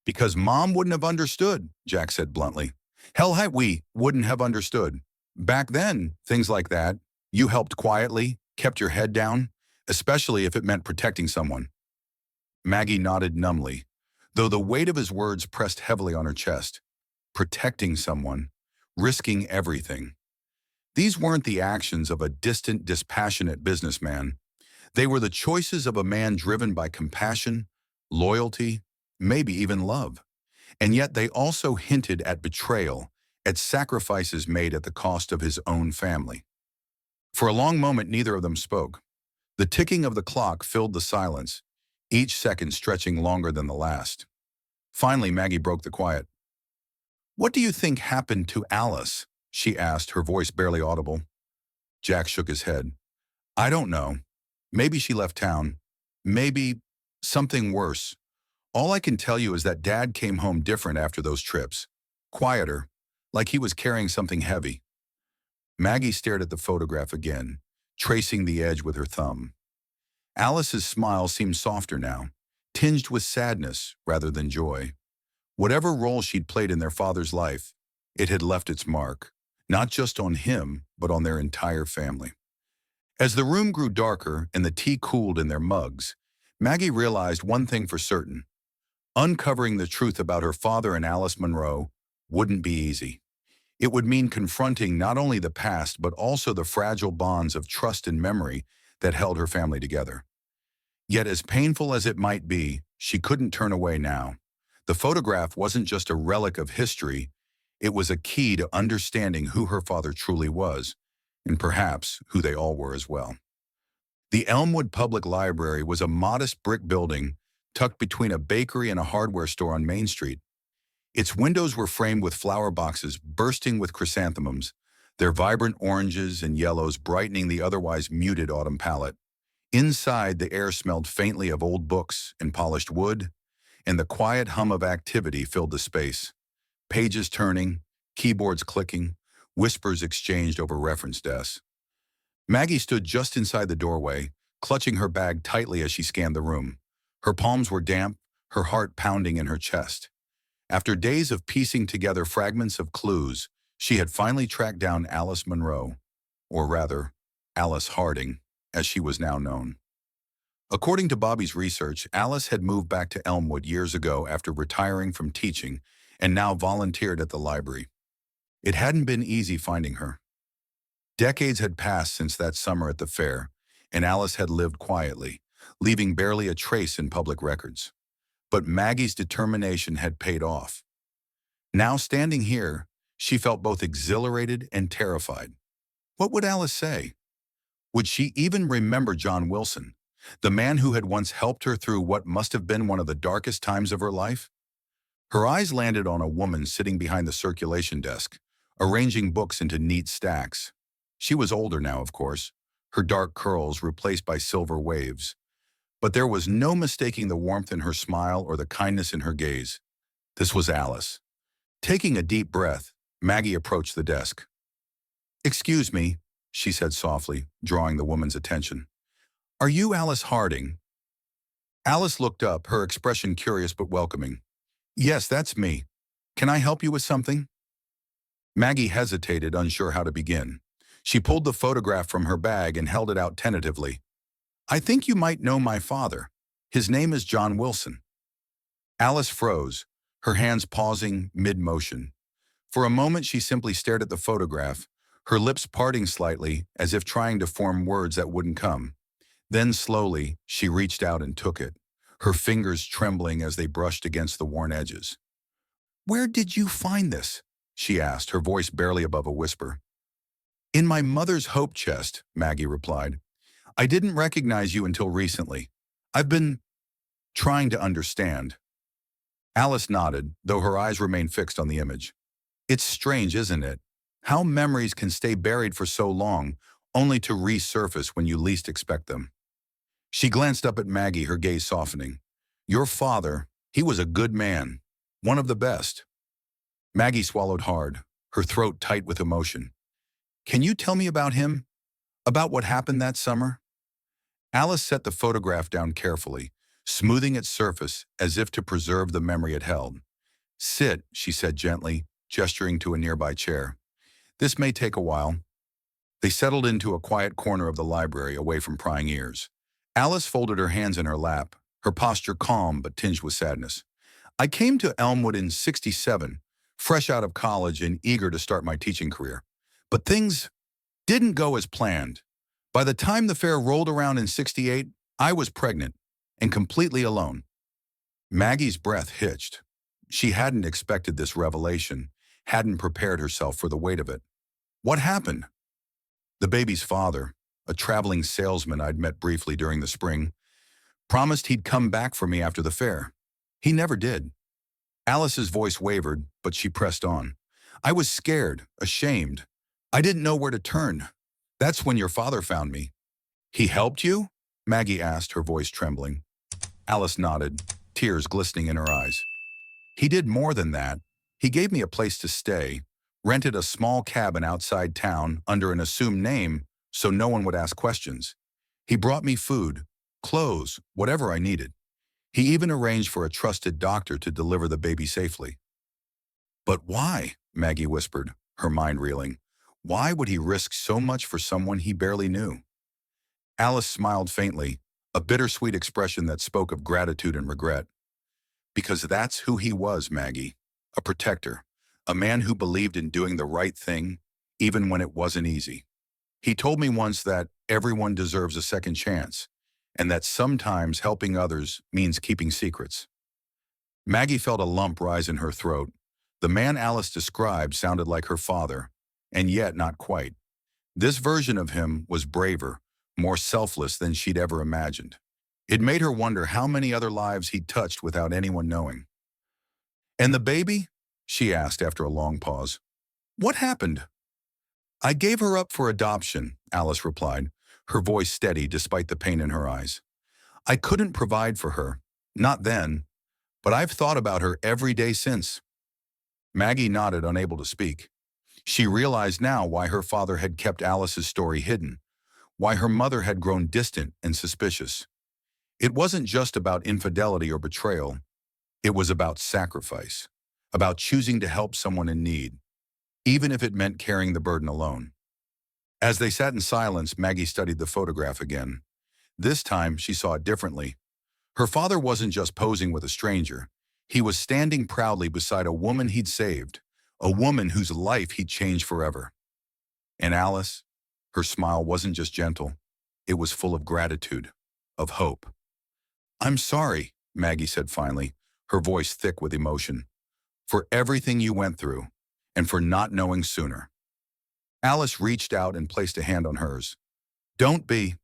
Because Mom wouldn't have understood, Jack said bluntly. Hell, we wouldn't have understood. Back then, things like that, you helped quietly, kept your head down, especially if it meant protecting someone. Maggie nodded numbly, though the weight of his words pressed heavily on her chest. Protecting someone, risking everything. These weren't the actions of a distant, dispassionate businessman. They were the choices of a man driven by compassion, loyalty, maybe even love. And yet they also hinted at betrayal, at sacrifices made at the cost of his own family. For a long moment, neither of them spoke. The ticking of the clock filled the silence, each second stretching longer than the last. Finally, Maggie broke the quiet. What do you think happened to Alice? She asked, her voice barely audible. Jack shook his head. I don't know. Maybe she left town. Maybe something worse. All I can tell you is that Dad came home different after those trips. Quieter, like he was carrying something heavy. Maggie stared at the photograph again, tracing the edge with her thumb. Alice's smile seemed softer now, tinged with sadness rather than joy. Whatever role she'd played in their father's life, it had left its mark, not just on him, but on their entire family. As the room grew darker and the tea cooled in their mugs, Maggie realized one thing for certain. Uncovering the truth about her father and Alice Monroe wouldn't be easy. It would mean confronting not only the past, but also the fragile bonds of trust and memory that held her family together. Yet as painful as it might be, she couldn't turn away now. The photograph wasn't just a relic of history, it was a key to understanding who her father truly was, and perhaps who they all were as well. The Elmwood Public Library was a modest brick building tucked between a bakery and a hardware store on Main Street. Its windows were framed with flower boxes bursting with chrysanthemums, their vibrant oranges and yellows brightening the otherwise muted autumn palette. Inside, the air smelled faintly of old books and polished wood, and the quiet hum of activity filled the space. Pages turning, keyboards clicking, whispers exchanged over reference desks. Maggie stood just inside the doorway, clutching her bag tightly as she scanned the room. Her palms were damp, her heart pounding in her chest. After days of piecing together fragments of clues, she had finally tracked down Alice Munro, or rather, Alice Harding, as she was now known. According to Bobby's research, Alice had moved back to Elmwood years ago after retiring from teaching and now volunteered at the library. It hadn't been easy finding her. Decades had passed since that summer at the fair, and Alice had lived quietly, leaving barely a trace in public records. But Maggie's determination had paid off. Now standing here, she felt both exhilarated and terrified. What would Alice say? Would she even remember John Wilson, the man who had once helped her through what must have been one of the darkest times of her life? Her eyes landed on a woman sitting behind the circulation desk, arranging books into neat stacks. She was older now, of course, her dark curls replaced by silver waves. But there was no mistaking the warmth in her smile or the kindness in her gaze. This was Alice. Taking a deep breath, Maggie approached the desk. "Excuse me," she said softly, drawing the woman's attention. "Are you Alice Harding?" Alice looked up, her expression curious but welcoming. "Yes, that's me. Can I help you with something?" Maggie hesitated, unsure how to begin. She pulled the photograph from her bag and held it out tentatively. "I think you might know my father. His name is John Wilson." Alice froze, her hands pausing mid-motion. For a moment she simply stared at the photograph, her lips parting slightly as if trying to form words that wouldn't come. Then slowly, she reached out and took it, her fingers trembling as they brushed against the worn edges. "Where did you find this?" she asked, her voice barely above a whisper. "In my mother's hope chest," Maggie replied. "I didn't recognize you until recently. I've been trying to understand." Alice nodded, though her eyes remained fixed on the image. "It's strange, isn't it? How memories can stay buried for so long, only to resurface when you least expect them." She glanced up at Maggie, her gaze softening. "Your father, he was a good man, one of the best." Maggie swallowed hard, her throat tight with emotion. "Can you tell me about him? About what happened that summer?" Alice set the photograph down carefully, smoothing its surface as if to preserve the memory it held. "Sit," she said gently, gesturing to a nearby chair. "This may take a while." They settled into a quiet corner of the library, away from prying ears. Alice folded her hands in her lap, her posture calm but tinged with sadness. "I came to Elmwood in '67, fresh out of college and eager to start my teaching career. But things didn't go as planned. By the time the fair rolled around in '68, I was pregnant and completely alone." Maggie's breath hitched. She hadn't expected this revelation, hadn't prepared herself for the weight of it. "What happened?" "The baby's father, a traveling salesman I'd met briefly during the spring, promised he'd come back for me after the fair. He never did." Alice's voice wavered, but she pressed on. "I was scared, ashamed. I didn't know where to turn. That's when your father found me." "He helped you?" Maggie asked, her voice trembling. Alice nodded, tears glistening in her eyes. "He did more than that. He gave me a place to stay, rented a small cabin outside town under an assumed name so no one would ask questions. He brought me food, clothes, whatever I needed. He even arranged for a trusted doctor to deliver the baby safely." "But why?" Maggie whispered, her mind reeling. "Why would he risk so much for someone he barely knew?" Alice smiled faintly, a bittersweet expression that spoke of gratitude and regret. "Because that's who he was, Maggie. A protector, a man who believed in doing the right thing, even when it wasn't easy. He told me once that everyone deserves a second chance, and that sometimes helping others means keeping secrets." Maggie felt a lump rise in her throat. The man Alice described sounded like her father, and yet not quite. This version of him was braver, more selfless than she'd ever imagined. It made her wonder how many other lives he'd touched without anyone knowing. "And the baby?" she asked after a long pause. "What happened?" "I gave her up for adoption," Alice replied, her voice steady despite the pain in her eyes. "I couldn't provide for her, not then, but I've thought about her every day since." Maggie nodded, unable to speak. She realized now why her father had kept Alice's story hidden, why her mother had grown distant and suspicious. It wasn't just about infidelity or betrayal. It was about sacrifice, about choosing to help someone in need, even if it meant carrying the burden alone. As they sat in silence, Maggie studied the photograph again. This time, she saw it differently. Her father wasn't just posing with a stranger. He was standing proudly beside a woman he'd saved, a woman whose life he'd changed forever. And Alice, her smile wasn't just gentle. It was full of gratitude, of hope. "I'm sorry," Maggie said finally, her voice thick with emotion, "for everything you went through, and for not knowing sooner." Alice reached out and placed a hand on hers. "Don't be.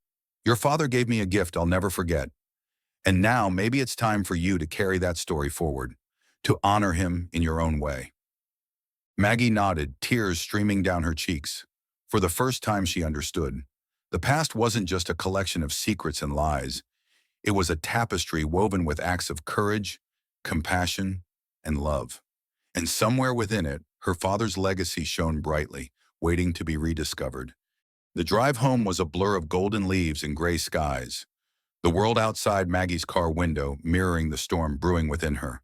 Your father gave me a gift I'll never forget. And now maybe it's time for you to carry that story forward, to honor him in your own way." Maggie nodded, tears streaming down her cheeks. For the first time she understood. The past wasn't just a collection of secrets and lies. It was a tapestry woven with acts of courage, compassion, and love. And somewhere within it, her father's legacy shone brightly, waiting to be rediscovered. The drive home was a blur of golden leaves and gray skies, the world outside Maggie's car window mirroring the storm brewing within her.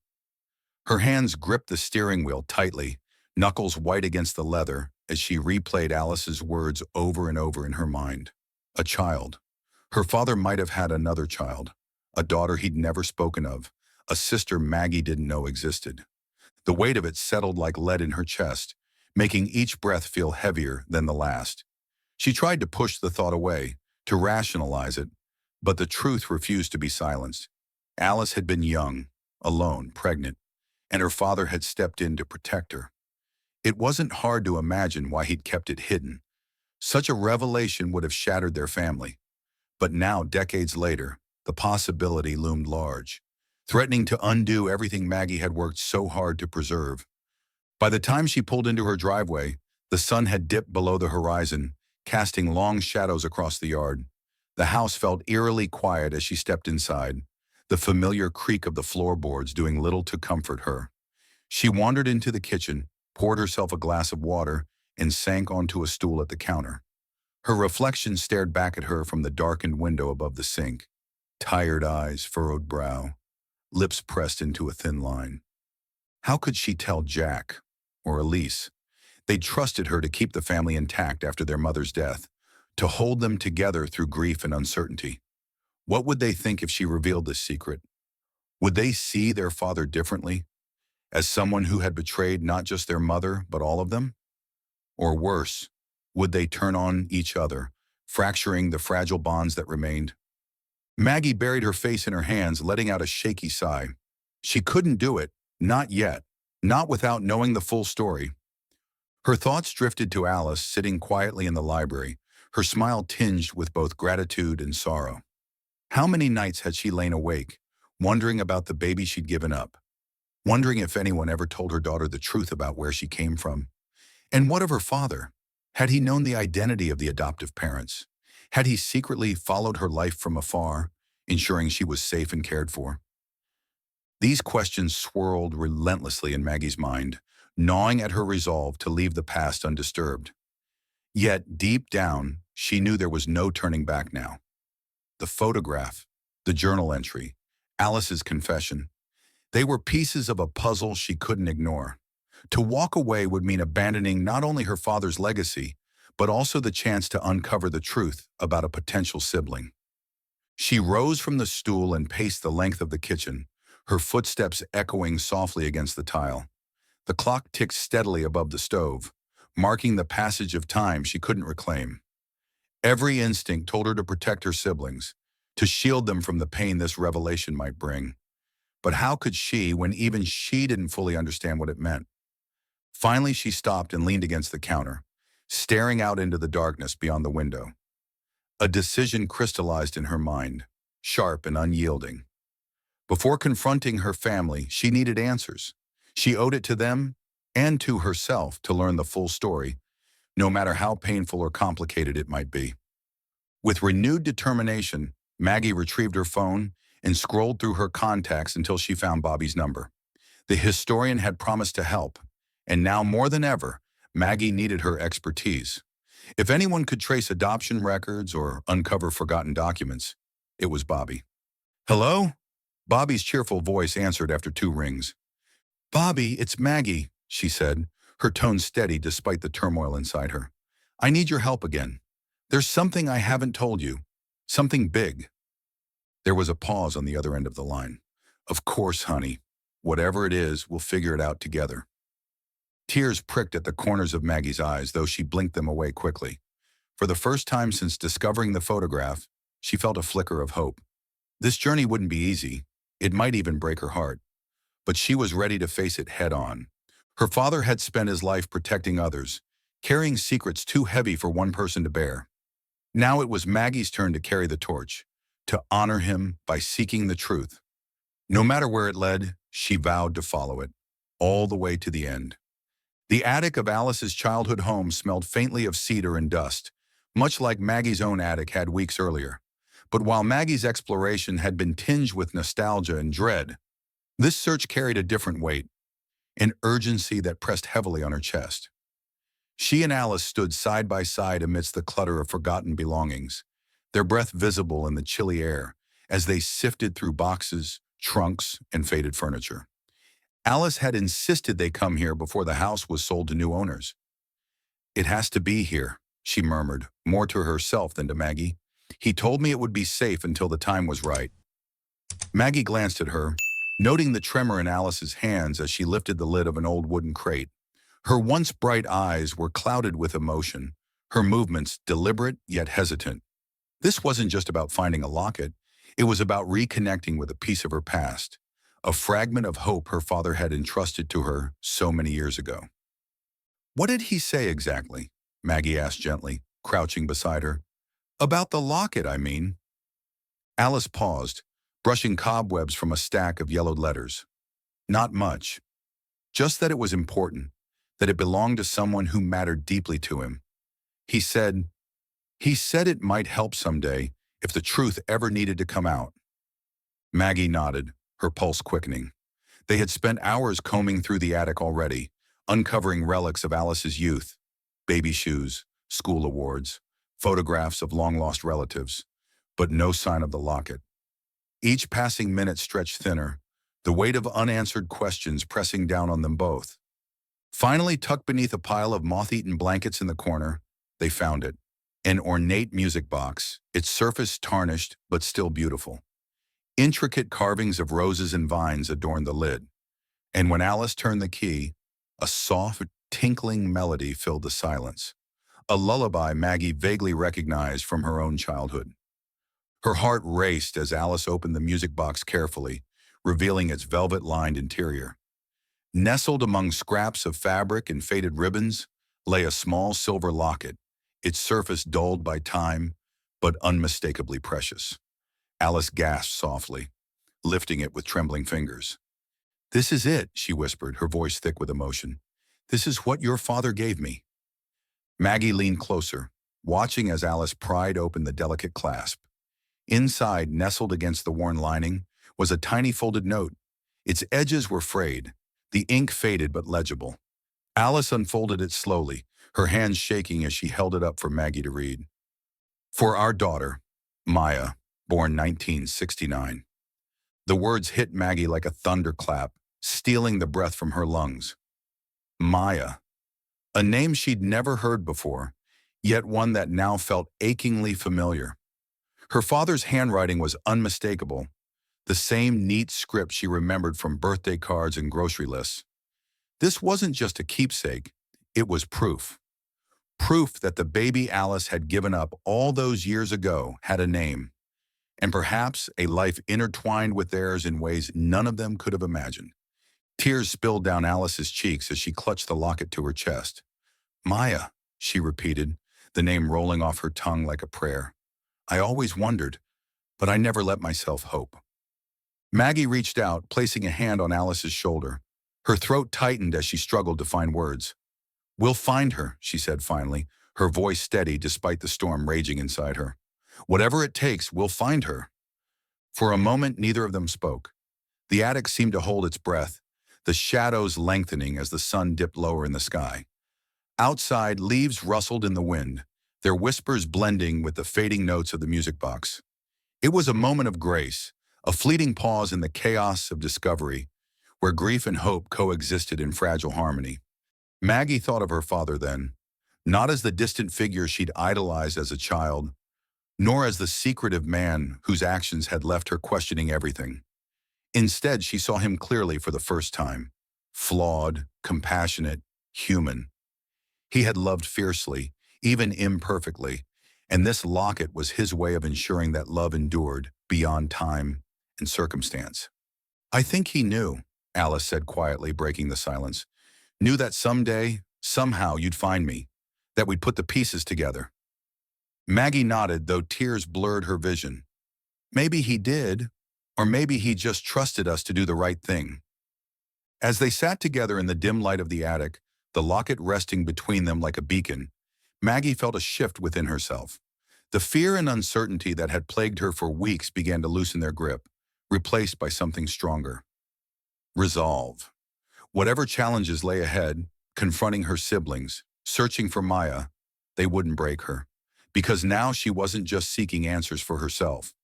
Her hands gripped the steering wheel tightly, knuckles white against the leather, as she replayed Alice's words over and over in her mind. A child. Her father might have had another child, a daughter he'd never spoken of, a sister Maggie didn't know existed. The weight of it settled like lead in her chest, making each breath feel heavier than the last. She tried to push the thought away, to rationalize it, but the truth refused to be silenced. Alice had been young, alone, pregnant, and her father had stepped in to protect her. It wasn't hard to imagine why he'd kept it hidden. Such a revelation would have shattered their family. But now, decades later, the possibility loomed large, threatening to undo everything Maggie had worked so hard to preserve. By the time she pulled into her driveway, the sun had dipped below the horizon, casting long shadows across the yard. The house felt eerily quiet as she stepped inside, the familiar creak of the floorboards doing little to comfort her. She wandered into the kitchen, poured herself a glass of water, and sank onto a stool at the counter. Her reflection stared back at her from the darkened window above the sink. Tired eyes, furrowed brow, lips pressed into a thin line. How could she tell Jack, or Elise? They'd trusted her to keep the family intact after their mother's death, to hold them together through grief and uncertainty. What would they think if she revealed this secret? Would they see their father differently, as someone who had betrayed not just their mother, but all of them? Or worse, would they turn on each other, fracturing the fragile bonds that remained? Maggie buried her face in her hands, letting out a shaky sigh. She couldn't do it, not yet, not without knowing the full story. Her thoughts drifted to Alice, sitting quietly in the library, her smile tinged with both gratitude and sorrow. How many nights had she lain awake, wondering about the baby she'd given up, wondering if anyone ever told her daughter the truth about where she came from? And what of her father? Had he known the identity of the adoptive parents? Had he secretly followed her life from afar, ensuring she was safe and cared for? These questions swirled relentlessly in Maggie's mind, gnawing at her resolve to leave the past undisturbed. Yet, deep down, she knew there was no turning back now. The photograph, the journal entry, Alice's confession, they were pieces of a puzzle she couldn't ignore. To walk away would mean abandoning not only her father's legacy, but also the chance to uncover the truth about a potential sibling. She rose from the stool and paced the length of the kitchen, her footsteps echoing softly against the tile. The clock ticked steadily above the stove, marking the passage of time she couldn't reclaim. Every instinct told her to protect her siblings, to shield them from the pain this revelation might bring. But how could she when even she didn't fully understand what it meant? Finally, she stopped and leaned against the counter, staring out into the darkness beyond the window. A decision crystallized in her mind, sharp and unyielding. Before confronting her family, she needed answers. She owed it to them and to herself to learn the full story, no matter how painful or complicated it might be. With renewed determination, Maggie retrieved her phone and scrolled through her contacts until she found Bobby's number. The historian had promised to help, and now more than ever, Maggie needed her expertise. If anyone could trace adoption records or uncover forgotten documents, it was Bobby. "Hello?" Bobby's cheerful voice answered after 2 rings. "Bobby, it's Maggie," she said, her tone steady despite the turmoil inside her. "I need your help again. There's something I haven't told you. Something big." There was a pause on the other end of the line. "Of course, honey. Whatever it is, we'll figure it out together." Tears pricked at the corners of Maggie's eyes, though she blinked them away quickly. For the first time since discovering the photograph, she felt a flicker of hope. This journey wouldn't be easy. It might even break her heart. But she was ready to face it head on. Her father had spent his life protecting others, carrying secrets too heavy for one person to bear. Now it was Maggie's turn to carry the torch, to honor him by seeking the truth. No matter where it led, she vowed to follow it, all the way to the end. The attic of Alice's childhood home smelled faintly of cedar and dust, much like Maggie's own attic had weeks earlier. But while Maggie's exploration had been tinged with nostalgia and dread, this search carried a different weight, an urgency that pressed heavily on her chest. She and Alice stood side by side amidst the clutter of forgotten belongings, their breath visible in the chilly air as they sifted through boxes, trunks, and faded furniture. Alice had insisted they come here before the house was sold to new owners. "It has to be here," she murmured, more to herself than to Maggie. "He told me it would be safe until the time was right." Maggie glanced at her, noting the tremor in Alice's hands as she lifted the lid of an old wooden crate. Her once bright eyes were clouded with emotion, her movements deliberate yet hesitant. This wasn't just about finding a locket. It was about reconnecting with a piece of her past, a fragment of hope her father had entrusted to her so many years ago. "What did he say exactly?" Maggie asked gently, crouching beside her. "About the locket, I mean." Alice paused, brushing cobwebs from a stack of yellowed letters. "Not much. Just that it was important, that it belonged to someone who mattered deeply to him. He said it might help someday if the truth ever needed to come out." Maggie nodded, her pulse quickening. They had spent hours combing through the attic already, uncovering relics of Alice's youth, baby shoes, school awards, photographs of long-lost relatives, but no sign of the locket. Each passing minute stretched thinner, the weight of unanswered questions pressing down on them both. Finally, tucked beneath a pile of moth-eaten blankets in the corner, they found it. An ornate music box, its surface tarnished but still beautiful. Intricate carvings of roses and vines adorned the lid. And when Alice turned the key, a soft, tinkling melody filled the silence. A lullaby Maggie vaguely recognized from her own childhood. Her heart raced as Alice opened the music box carefully, revealing its velvet-lined interior. Nestled among scraps of fabric and faded ribbons lay a small silver locket, its surface dulled by time, but unmistakably precious. Alice gasped softly, lifting it with trembling fingers. "This is it," she whispered, her voice thick with emotion. "This is what your father gave me." Maggie leaned closer, watching as Alice pried open the delicate clasp. Inside, nestled against the worn lining, was a tiny folded note. Its edges were frayed, the ink faded but legible. Alice unfolded it slowly, her hands shaking as she held it up for Maggie to read. "For our daughter, Maya, born 1969. The words hit Maggie like a thunderclap, stealing the breath from her lungs. Maya. A name she'd never heard before, yet one that now felt achingly familiar. Her father's handwriting was unmistakable, the same neat script she remembered from birthday cards and grocery lists. This wasn't just a keepsake, it was proof. Proof that the baby Alice had given up all those years ago had a name, and perhaps a life intertwined with theirs in ways none of them could have imagined. Tears spilled down Alice's cheeks as she clutched the locket to her chest. "Maya," she repeated, the name rolling off her tongue like a prayer. "I always wondered, but I never let myself hope." Maggie reached out, placing a hand on Alice's shoulder. Her throat tightened as she struggled to find words. "We'll find her," she said finally, her voice steady despite the storm raging inside her. "Whatever it takes, we'll find her." For a moment, neither of them spoke. The attic seemed to hold its breath, the shadows lengthening as the sun dipped lower in the sky. Outside, leaves rustled in the wind, their whispers blending with the fading notes of the music box. It was a moment of grace, a fleeting pause in the chaos of discovery, where grief and hope coexisted in fragile harmony. Maggie thought of her father then, not as the distant figure she'd idolized as a child, nor as the secretive man whose actions had left her questioning everything. Instead, she saw him clearly for the first time, flawed, compassionate, human. He had loved fiercely, even imperfectly, and this locket was his way of ensuring that love endured beyond time and circumstance. I think he knew, Alice said quietly, breaking the silence. Knew that someday, somehow you'd find me, that we'd put the pieces together. Maggie nodded, though tears blurred her vision. Maybe he did, or maybe he just trusted us to do the right thing. As they sat together in the dim light of the attic, the locket resting between them like a beacon, Maggie felt a shift within herself. The fear and uncertainty that had plagued her for weeks began to loosen their grip, replaced by something stronger. Resolve. Whatever challenges lay ahead, confronting her siblings, searching for Maya, they wouldn't break her. Because now she wasn't just seeking answers for herself.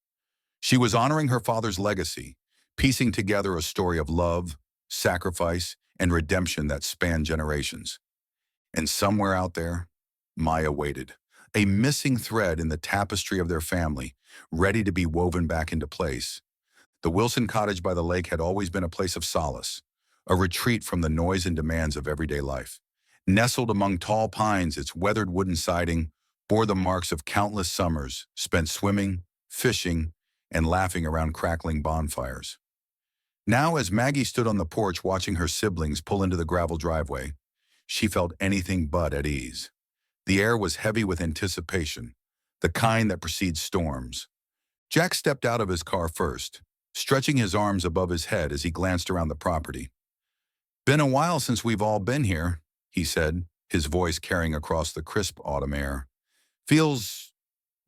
She was honoring her father's legacy, piecing together a story of love, sacrifice, and redemption that spanned generations. And somewhere out there, Maya waited, a missing thread in the tapestry of their family, ready to be woven back into place. The Wilson cottage by the lake had always been a place of solace, a retreat from the noise and demands of everyday life. Nestled among tall pines, its weathered wooden siding bore the marks of countless summers spent swimming, fishing, and laughing around crackling bonfires. Now, as Maggie stood on the porch watching her siblings pull into the gravel driveway, she felt anything but at ease. The air was heavy with anticipation, the kind that precedes storms. Jack stepped out of his car first, stretching his arms above his head as he glanced around the property. Been a while since we've all been here, he said, his voice carrying across the crisp autumn air. Feels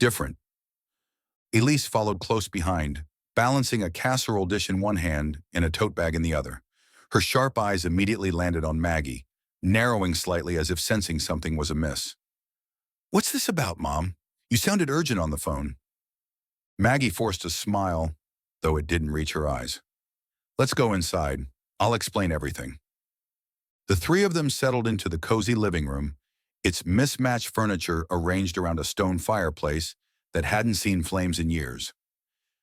different. Elise followed close behind, balancing a casserole dish in one hand and a tote bag in the other. Her sharp eyes immediately landed on Maggie, narrowing slightly as if sensing something was amiss. What's this about, Mom? You sounded urgent on the phone. Maggie forced a smile, though it didn't reach her eyes. Let's go inside. I'll explain everything. The three of them settled into the cozy living room, its mismatched furniture arranged around a stone fireplace that hadn't seen flames in years.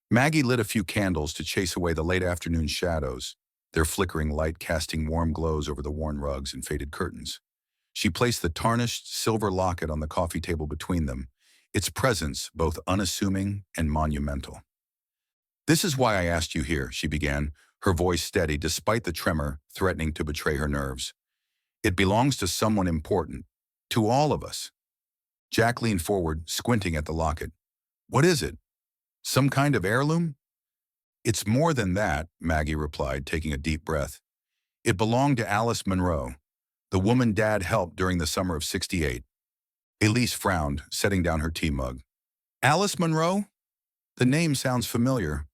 Maggie lit a few candles to chase away the late afternoon shadows, their flickering light casting warm glows over the worn rugs and faded curtains. She placed the tarnished silver locket on the coffee table between them, its presence both unassuming and monumental. This is why I asked you here, she began, her voice steady despite the tremor threatening to betray her nerves. It belongs to someone important, to all of us. Jack leaned forward, squinting at the locket. What is it? Some kind of heirloom? It's more than that, Maggie replied, taking a deep breath. It belonged to Alice Monroe, the woman Dad helped during the summer of '68. Elise frowned, setting down her tea mug. Alice Monroe? The name sounds familiar.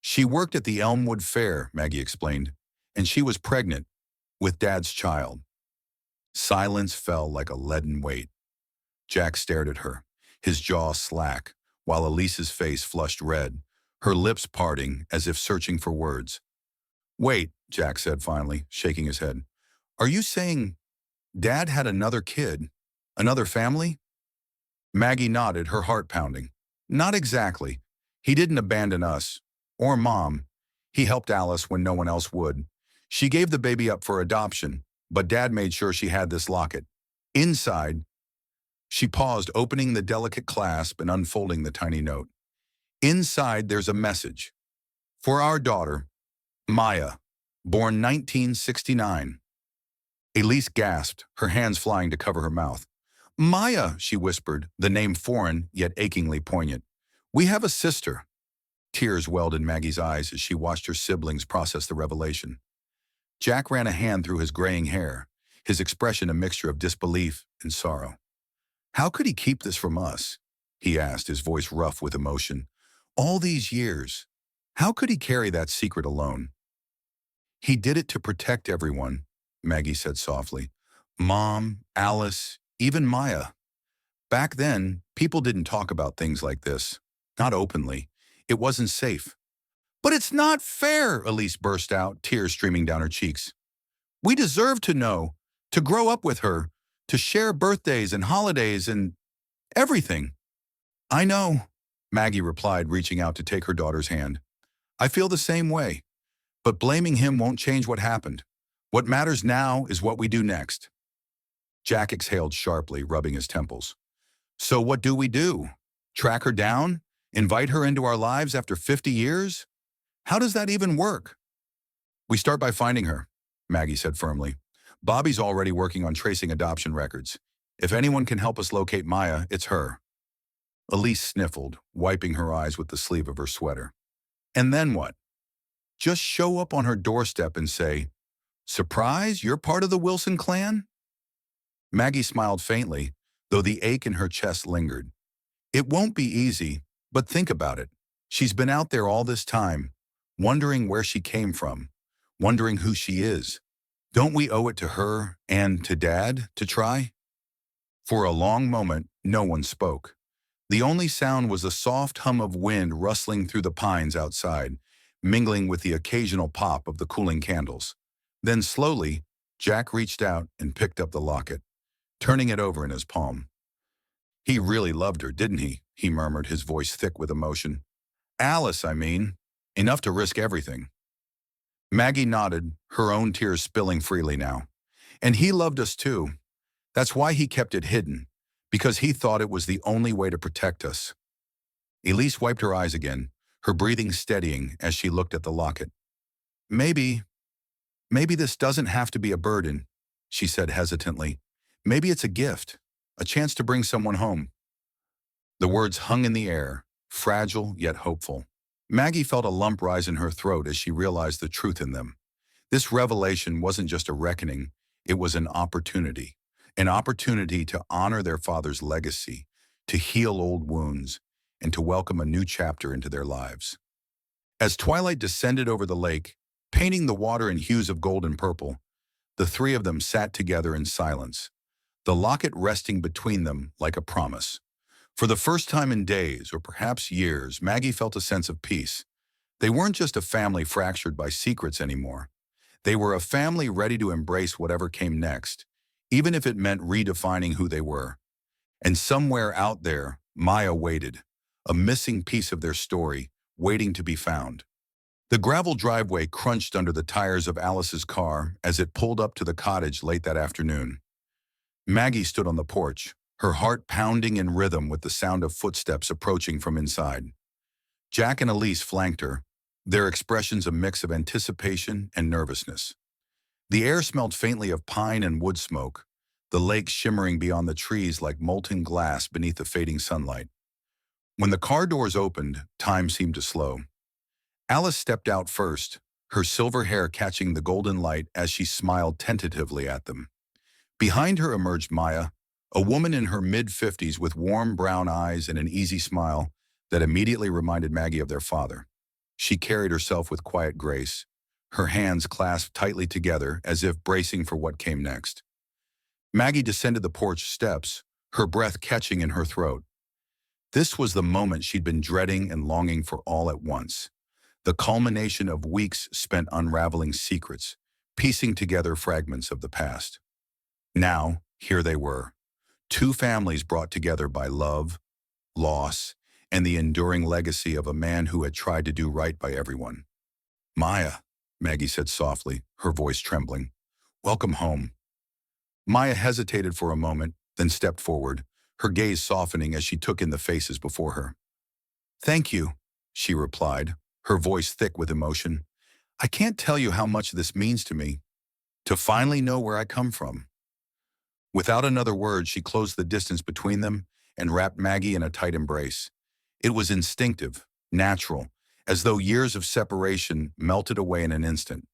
She worked at the Elmwood Fair, Maggie explained, and she was pregnant with Dad's child. Silence fell like a leaden weight. Jack stared at her, his jaw slack, while Elise's face flushed red, her lips parting as if searching for words. Wait, Jack said finally, shaking his head. Are you saying Dad had another kid? Another family? Maggie nodded, her heart pounding. Not exactly. He didn't abandon us. Or Mom. He helped Alice when no one else would. She gave the baby up for adoption, but Dad made sure she had this locket. Inside, she paused, opening the delicate clasp and unfolding the tiny note. Inside, there's a message. For our daughter, Maya, born 1969. Elise gasped, her hands flying to cover her mouth. Maya, she whispered, the name foreign yet achingly poignant. We have a sister. Tears welled in Maggie's eyes as she watched her siblings process the revelation. Jack ran a hand through his graying hair, his expression a mixture of disbelief and sorrow. How could he keep this from us? He asked, his voice rough with emotion. All these years, how could he carry that secret alone? He did it to protect everyone, Maggie said softly. Mom, Alice, even Maya. Back then, people didn't talk about things like this. Not openly. It wasn't safe. But it's not fair, Elise burst out, tears streaming down her cheeks. We deserve to know, to grow up with her, to share birthdays and holidays and everything. I know, Maggie replied, reaching out to take her daughter's hand. I feel the same way, but blaming him won't change what happened. What matters now is what we do next. Jack exhaled sharply, rubbing his temples. So what do we do? Track her down? Invite her into our lives after 50 years? How does that even work? We start by finding her, Maggie said firmly. Bobby's already working on tracing adoption records. If anyone can help us locate Maya, it's her. Elise sniffled, wiping her eyes with the sleeve of her sweater. And then what? Just show up on her doorstep and say, "Surprise, you're part of the Wilson clan?" Maggie smiled faintly, though the ache in her chest lingered. It won't be easy, but think about it. She's been out there all this time, wondering where she came from, wondering who she is. Don't we owe it to her and to Dad to try? For a long moment, no one spoke. The only sound was a soft hum of wind rustling through the pines outside, mingling with the occasional pop of the cooling candles. Then slowly, Jack reached out and picked up the locket, turning it over in his palm. He really loved her, didn't he? He murmured, his voice thick with emotion. Alice, I mean. Enough to risk everything. Maggie nodded, her own tears spilling freely now. And he loved us too. That's why he kept it hidden, because he thought it was the only way to protect us. Elise wiped her eyes again, her breathing steadying as she looked at the locket. Maybe this doesn't have to be a burden, she said hesitantly. Maybe it's a gift, a chance to bring someone home. The words hung in the air, fragile yet hopeful. Maggie felt a lump rise in her throat as she realized the truth in them. This revelation wasn't just a reckoning, it was an opportunity to honor their father's legacy, to heal old wounds, and to welcome a new chapter into their lives. As twilight descended over the lake, painting the water in hues of gold and purple, the three of them sat together in silence, the locket resting between them like a promise. For the first time in days, or perhaps years, Maggie felt a sense of peace. They weren't just a family fractured by secrets anymore. They were a family ready to embrace whatever came next, even if it meant redefining who they were. And somewhere out there, Maya waited, a missing piece of their story, waiting to be found. The gravel driveway crunched under the tires of Alice's car as it pulled up to the cottage late that afternoon. Maggie stood on the porch, her heart pounding in rhythm with the sound of footsteps approaching from inside. Jack and Elise flanked her, their expressions a mix of anticipation and nervousness. The air smelled faintly of pine and wood smoke, the lake shimmering beyond the trees like molten glass beneath the fading sunlight. When the car doors opened, time seemed to slow. Alice stepped out first, her silver hair catching the golden light as she smiled tentatively at them. Behind her emerged Maya, a woman in her mid-50s with warm brown eyes and an easy smile that immediately reminded Maggie of their father. She carried herself with quiet grace, her hands clasped tightly together as if bracing for what came next. Maggie descended the porch steps, her breath catching in her throat. This was the moment she'd been dreading and longing for all at once, the culmination of weeks spent unraveling secrets, piecing together fragments of the past. Now, here they were, two families brought together by love, loss, and the enduring legacy of a man who had tried to do right by everyone. Maya, Maggie said softly, her voice trembling. Welcome home. Maya hesitated for a moment, then stepped forward, her gaze softening as she took in the faces before her. Thank you, she replied, her voice thick with emotion. I can't tell you how much this means to me, to finally know where I come from. Without another word, she closed the distance between them and wrapped Maggie in a tight embrace. It was instinctive, natural, as though years of separation melted away in an instant.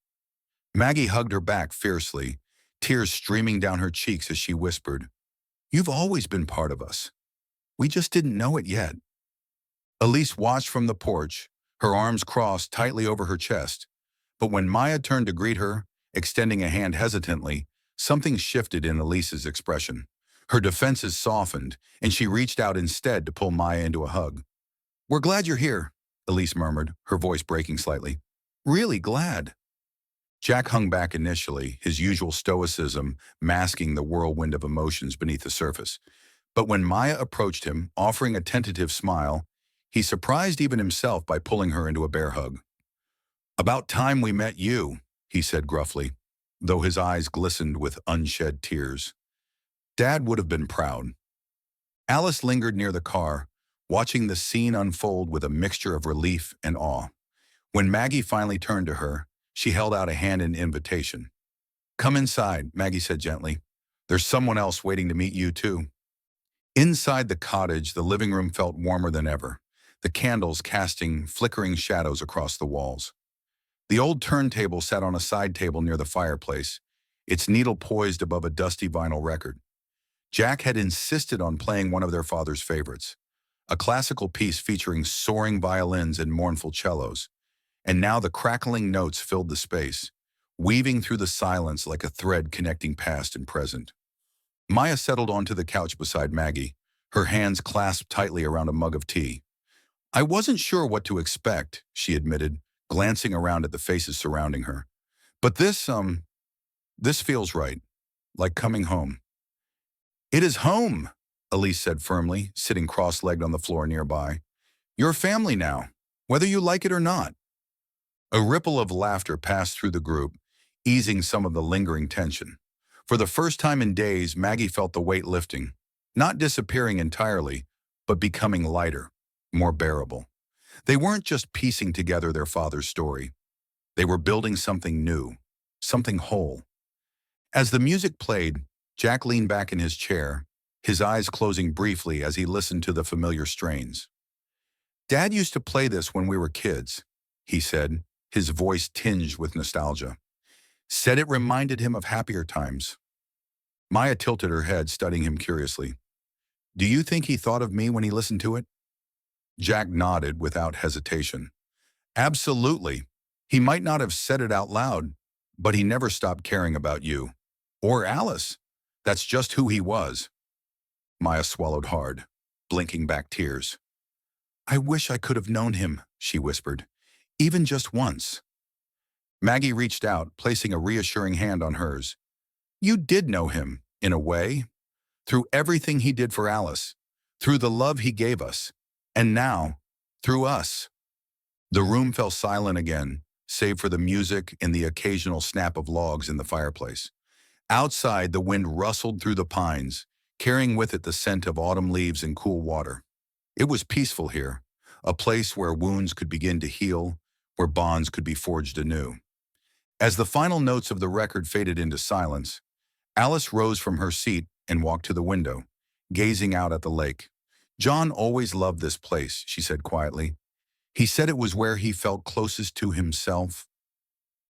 Maggie hugged her back fiercely, tears streaming down her cheeks as she whispered, You've always been part of us. We just didn't know it yet. Elise watched from the porch, her arms crossed tightly over her chest. But when Maya turned to greet her, extending a hand hesitantly, something shifted in Elise's expression. Her defenses softened, and she reached out instead to pull Maya into a hug. We're glad you're here, Elise murmured, her voice breaking slightly. Really glad. Jack hung back initially, his usual stoicism masking the whirlwind of emotions beneath the surface. But when Maya approached him, offering a tentative smile, he surprised even himself by pulling her into a bear hug. "About time we met you," he said gruffly, though his eyes glistened with unshed tears. Dad would have been proud. Alice lingered near the car, watching the scene unfold with a mixture of relief and awe. When Maggie finally turned to her, she held out a hand in invitation. "Come inside," Maggie said gently. "There's someone else waiting to meet you, too." Inside the cottage, the living room felt warmer than ever, the candles casting flickering shadows across the walls. The old turntable sat on a side table near the fireplace, its needle poised above a dusty vinyl record. Jack had insisted on playing one of their father's favorites, a classical piece featuring soaring violins and mournful cellos, and now the crackling notes filled the space, weaving through the silence like a thread connecting past and present. Maya settled onto the couch beside Maggie, her hands clasped tightly around a mug of tea. "I wasn't sure what to expect," she admitted, glancing around at the faces surrounding her. "But this feels right, like coming home." "It is home," Elise said firmly, sitting cross-legged on the floor nearby. "You're family now, whether you like it or not." A ripple of laughter passed through the group, easing some of the lingering tension. For the first time in days, Maggie felt the weight lifting, not disappearing entirely, but becoming lighter, more bearable. They weren't just piecing together their father's story. They were building something new, something whole. As the music played, Jack leaned back in his chair, his eyes closing briefly as he listened to the familiar strains. "Dad used to play this when we were kids," he said, his voice tinged with nostalgia. "Said it reminded him of happier times." Maya tilted her head, studying him curiously. "Do you think he thought of me when he listened to it?" Jack nodded without hesitation. "Absolutely. He might not have said it out loud, but he never stopped caring about you. Or Alice. That's just who he was." Maya swallowed hard, blinking back tears. "I wish I could have known him," she whispered. "Even just once." Maggie reached out, placing a reassuring hand on hers. "You did know him, in a way, through everything he did for Alice, through the love he gave us, and now, through us." The room fell silent again, save for the music and the occasional snap of logs in the fireplace. Outside, the wind rustled through the pines, carrying with it the scent of autumn leaves and cool water. It was peaceful here, a place where wounds could begin to heal, where bonds could be forged anew. As the final notes of the record faded into silence, Alice rose from her seat and walked to the window, gazing out at the lake. "John always loved this place," she said quietly. "He said it was where he felt closest to himself."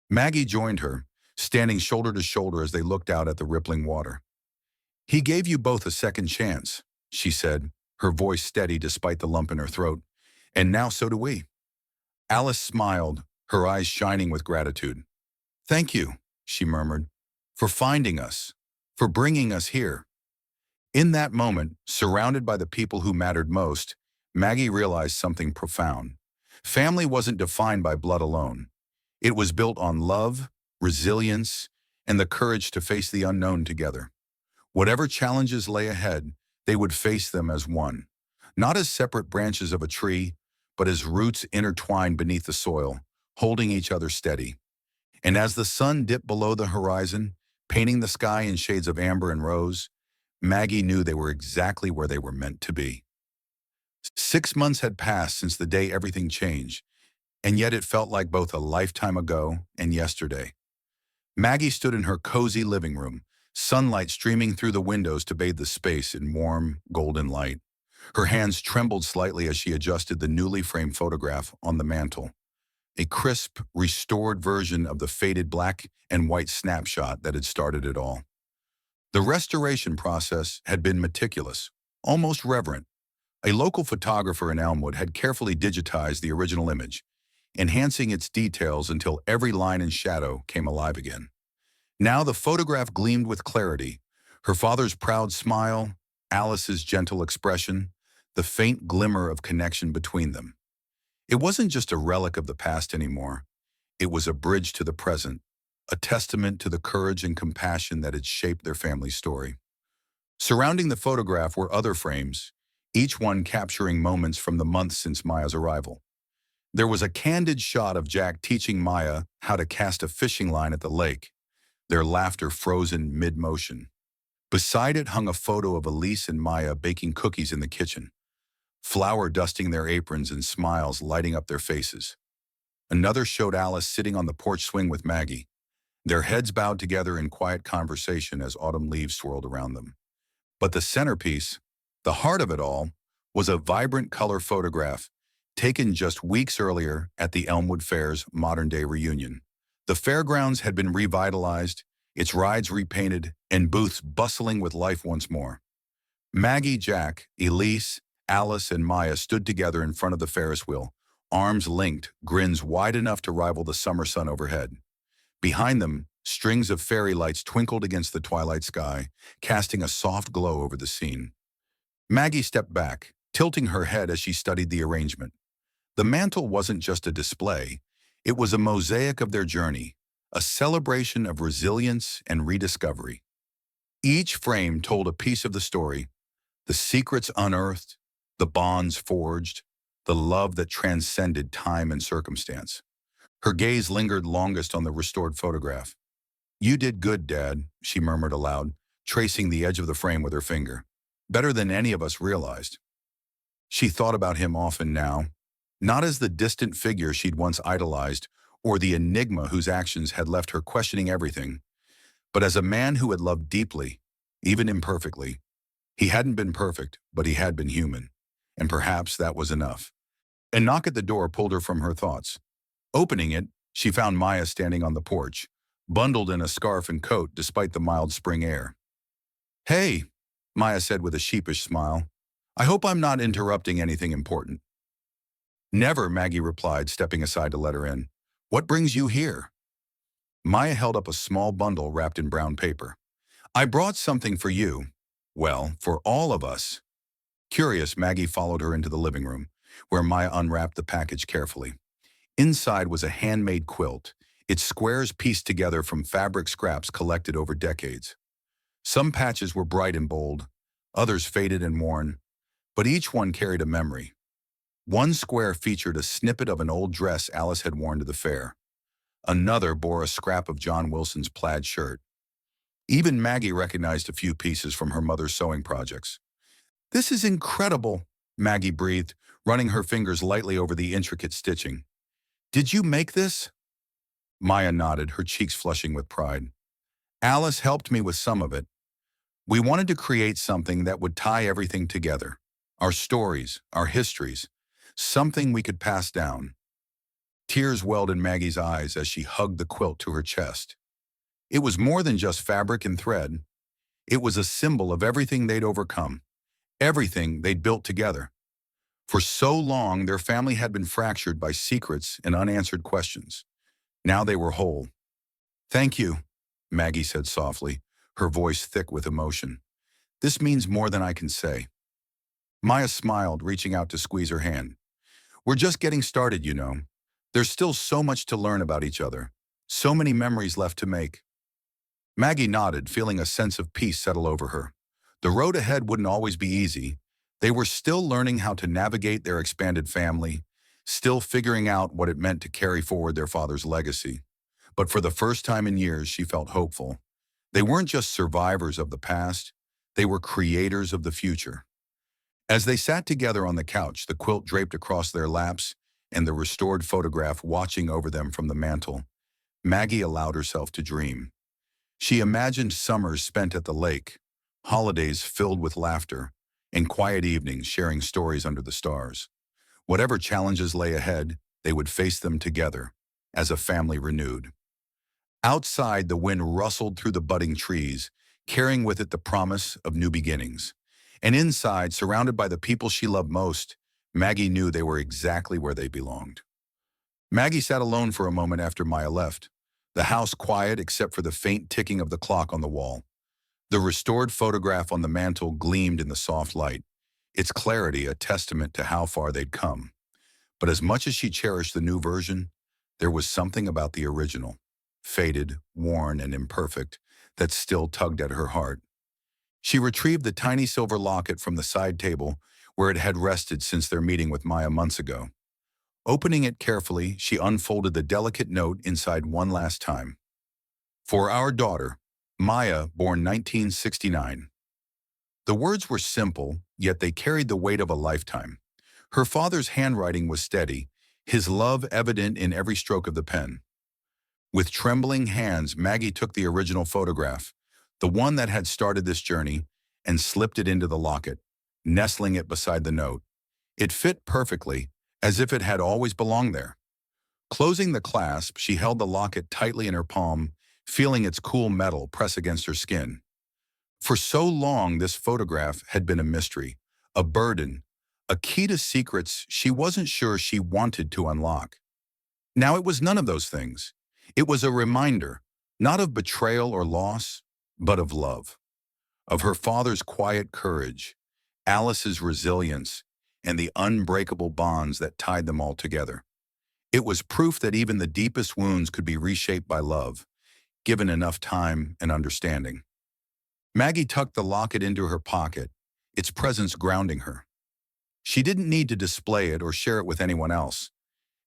Maggie joined her, standing shoulder to shoulder as they looked out at the rippling water. "He gave you both a second chance," she said, her voice steady despite the lump in her throat. "And now so do we." Alice smiled, her eyes shining with gratitude. "Thank you," she murmured, "for finding us, for bringing us here." In that moment, surrounded by the people who mattered most, Maggie realized something profound. Family wasn't defined by blood alone. It was built on love, resilience, and the courage to face the unknown together. Whatever challenges lay ahead, they would face them as one, not as separate branches of a tree, but as roots intertwined beneath the soil, holding each other steady. And as the sun dipped below the horizon, painting the sky in shades of amber and rose, Maggie knew they were exactly where they were meant to be. 6 months had passed since the day everything changed, and yet it felt like both a lifetime ago and yesterday. Maggie stood in her cozy living room, sunlight streaming through the windows to bathe the space in warm, golden light. Her hands trembled slightly as she adjusted the newly framed photograph on the mantel, a crisp, restored version of the faded black and white snapshot that had started it all. The restoration process had been meticulous, almost reverent. A local photographer in Elmwood had carefully digitized the original image, enhancing its details until every line and shadow came alive again. Now the photograph gleamed with clarity, her father's proud smile, Alice's gentle expression, the faint glimmer of connection between them. It wasn't just a relic of the past anymore. It was a bridge to the present, a testament to the courage and compassion that had shaped their family story. Surrounding the photograph were other frames, each one capturing moments from the months since Maya's arrival. There was a candid shot of Jack teaching Maya how to cast a fishing line at the lake, their laughter frozen mid-motion. Beside it hung a photo of Elise and Maya baking cookies in the kitchen, flour dusting their aprons and smiles lighting up their faces. Another showed Alice sitting on the porch swing with Maggie, their heads bowed together in quiet conversation as autumn leaves swirled around them. But the centerpiece, the heart of it all, was a vibrant color photograph taken just weeks earlier at the Elmwood Fair's modern-day reunion. The fairgrounds had been revitalized, its rides repainted, and booths bustling with life once more. Maggie, Jack, Elise, Alice, and Maya stood together in front of the Ferris wheel, arms linked, grins wide enough to rival the summer sun overhead. Behind them, strings of fairy lights twinkled against the twilight sky, casting a soft glow over the scene. Maggie stepped back, tilting her head as she studied the arrangement. The mantle wasn't just a display, it was a mosaic of their journey, a celebration of resilience and rediscovery. Each frame told a piece of the story, the secrets unearthed, the bonds forged, the love that transcended time and circumstance. Her gaze lingered longest on the restored photograph. "You did good, Dad," she murmured aloud, tracing the edge of the frame with her finger. "Better than any of us realized." She thought about him often now, not as the distant figure she'd once idolized or the enigma whose actions had left her questioning everything, but as a man who had loved deeply, even imperfectly. He hadn't been perfect, but he had been human, and perhaps that was enough. A knock at the door pulled her from her thoughts. Opening it, she found Maya standing on the porch, bundled in a scarf and coat despite the mild spring air. "Hey," Maya said with a sheepish smile. "I hope I'm not interrupting anything important." "Never," Maggie replied, stepping aside to let her in. "What brings you here?" Maya held up a small bundle wrapped in brown paper. "I brought something for you. Well, for all of us." Curious, Maggie followed her into the living room, where Maya unwrapped the package carefully. Inside was a handmade quilt, its squares pieced together from fabric scraps collected over decades. Some patches were bright and bold, others faded and worn, but each one carried a memory. One square featured a snippet of an old dress Alice had worn to the fair. Another bore a scrap of John Wilson's plaid shirt. Even Maggie recognized a few pieces from her mother's sewing projects. "This is incredible," Maggie breathed, running her fingers lightly over the intricate stitching. "Did you make this?" Maya nodded, her cheeks flushing with pride. "Alice helped me with some of it. We wanted to create something that would tie everything together. Our stories, our histories, something we could pass down." Tears welled in Maggie's eyes as she hugged the quilt to her chest. It was more than just fabric and thread. It was a symbol of everything they'd overcome, everything they'd built together. For so long, their family had been fractured by secrets and unanswered questions. Now they were whole. "Thank you," Maggie said softly, her voice thick with emotion. "This means more than I can say." Maya smiled, reaching out to squeeze her hand. "We're just getting started, you know. There's still so much to learn about each other, so many memories left to make." Maggie nodded, feeling a sense of peace settle over her. The road ahead wouldn't always be easy. They were still learning how to navigate their expanded family, still figuring out what it meant to carry forward their father's legacy. But for the first time in years, she felt hopeful. They weren't just survivors of the past, they were creators of the future. As they sat together on the couch, the quilt draped across their laps and the restored photograph watching over them from the mantel, Maggie allowed herself to dream. She imagined summers spent at the lake, holidays filled with laughter, and quiet evenings sharing stories under the stars. Whatever challenges lay ahead, they would face them together, as a family renewed. Outside, the wind rustled through the budding trees, carrying with it the promise of new beginnings. And inside, surrounded by the people she loved most, Maggie knew they were exactly where they belonged. Maggie sat alone for a moment after Maya left, the house quiet except for the faint ticking of the clock on the wall. The restored photograph on the mantel gleamed in the soft light, its clarity a testament to how far they'd come. But as much as she cherished the new version, there was something about the original, faded, worn, and imperfect, that still tugged at her heart. She retrieved the tiny silver locket from the side table where it had rested since their meeting with Maya months ago. Opening it carefully, she unfolded the delicate note inside one last time. For our daughter, Maya, born 1969. The words were simple, yet they carried the weight of a lifetime. Her father's handwriting was steady, his love evident in every stroke of the pen. With trembling hands, Maggie took the original photograph, the one that had started this journey, and slipped it into the locket, nestling it beside the note. It fit perfectly, as if it had always belonged there. Closing the clasp, she held the locket tightly in her palm, feeling its cool metal press against her skin. For so long, this photograph had been a mystery, a burden, a key to secrets she wasn't sure she wanted to unlock. Now it was none of those things. It was a reminder, not of betrayal or loss, but of love, of her father's quiet courage, Alice's resilience, and the unbreakable bonds that tied them all together. It was proof that even the deepest wounds could be reshaped by love, given enough time and understanding. Maggie tucked the locket into her pocket, its presence grounding her. She didn't need to display it or share it with anyone else.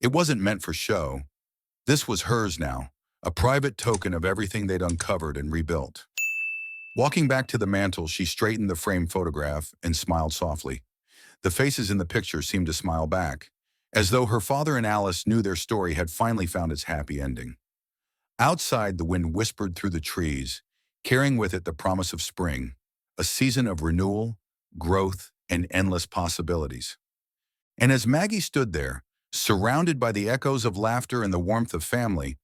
It wasn't meant for show. This was hers now, a private token of everything they'd uncovered and rebuilt. Walking back to the mantel, she straightened the framed photograph and smiled softly. The faces in the picture seemed to smile back, as though her father and Alice knew their story had finally found its happy ending. Outside, the wind whispered through the trees, carrying with it the promise of spring, a season of renewal, growth, and endless possibilities. And as Maggie stood there, surrounded by the echoes of laughter and the warmth of family,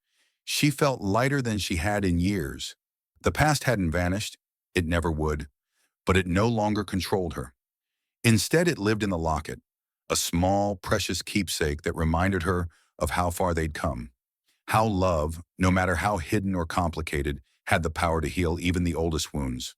she felt lighter than she had in years. The past hadn't vanished, it never would, but it no longer controlled her. Instead, it lived in the locket, a small, precious keepsake that reminded her of how far they'd come, how love, no matter how hidden or complicated, had the power to heal even the oldest wounds.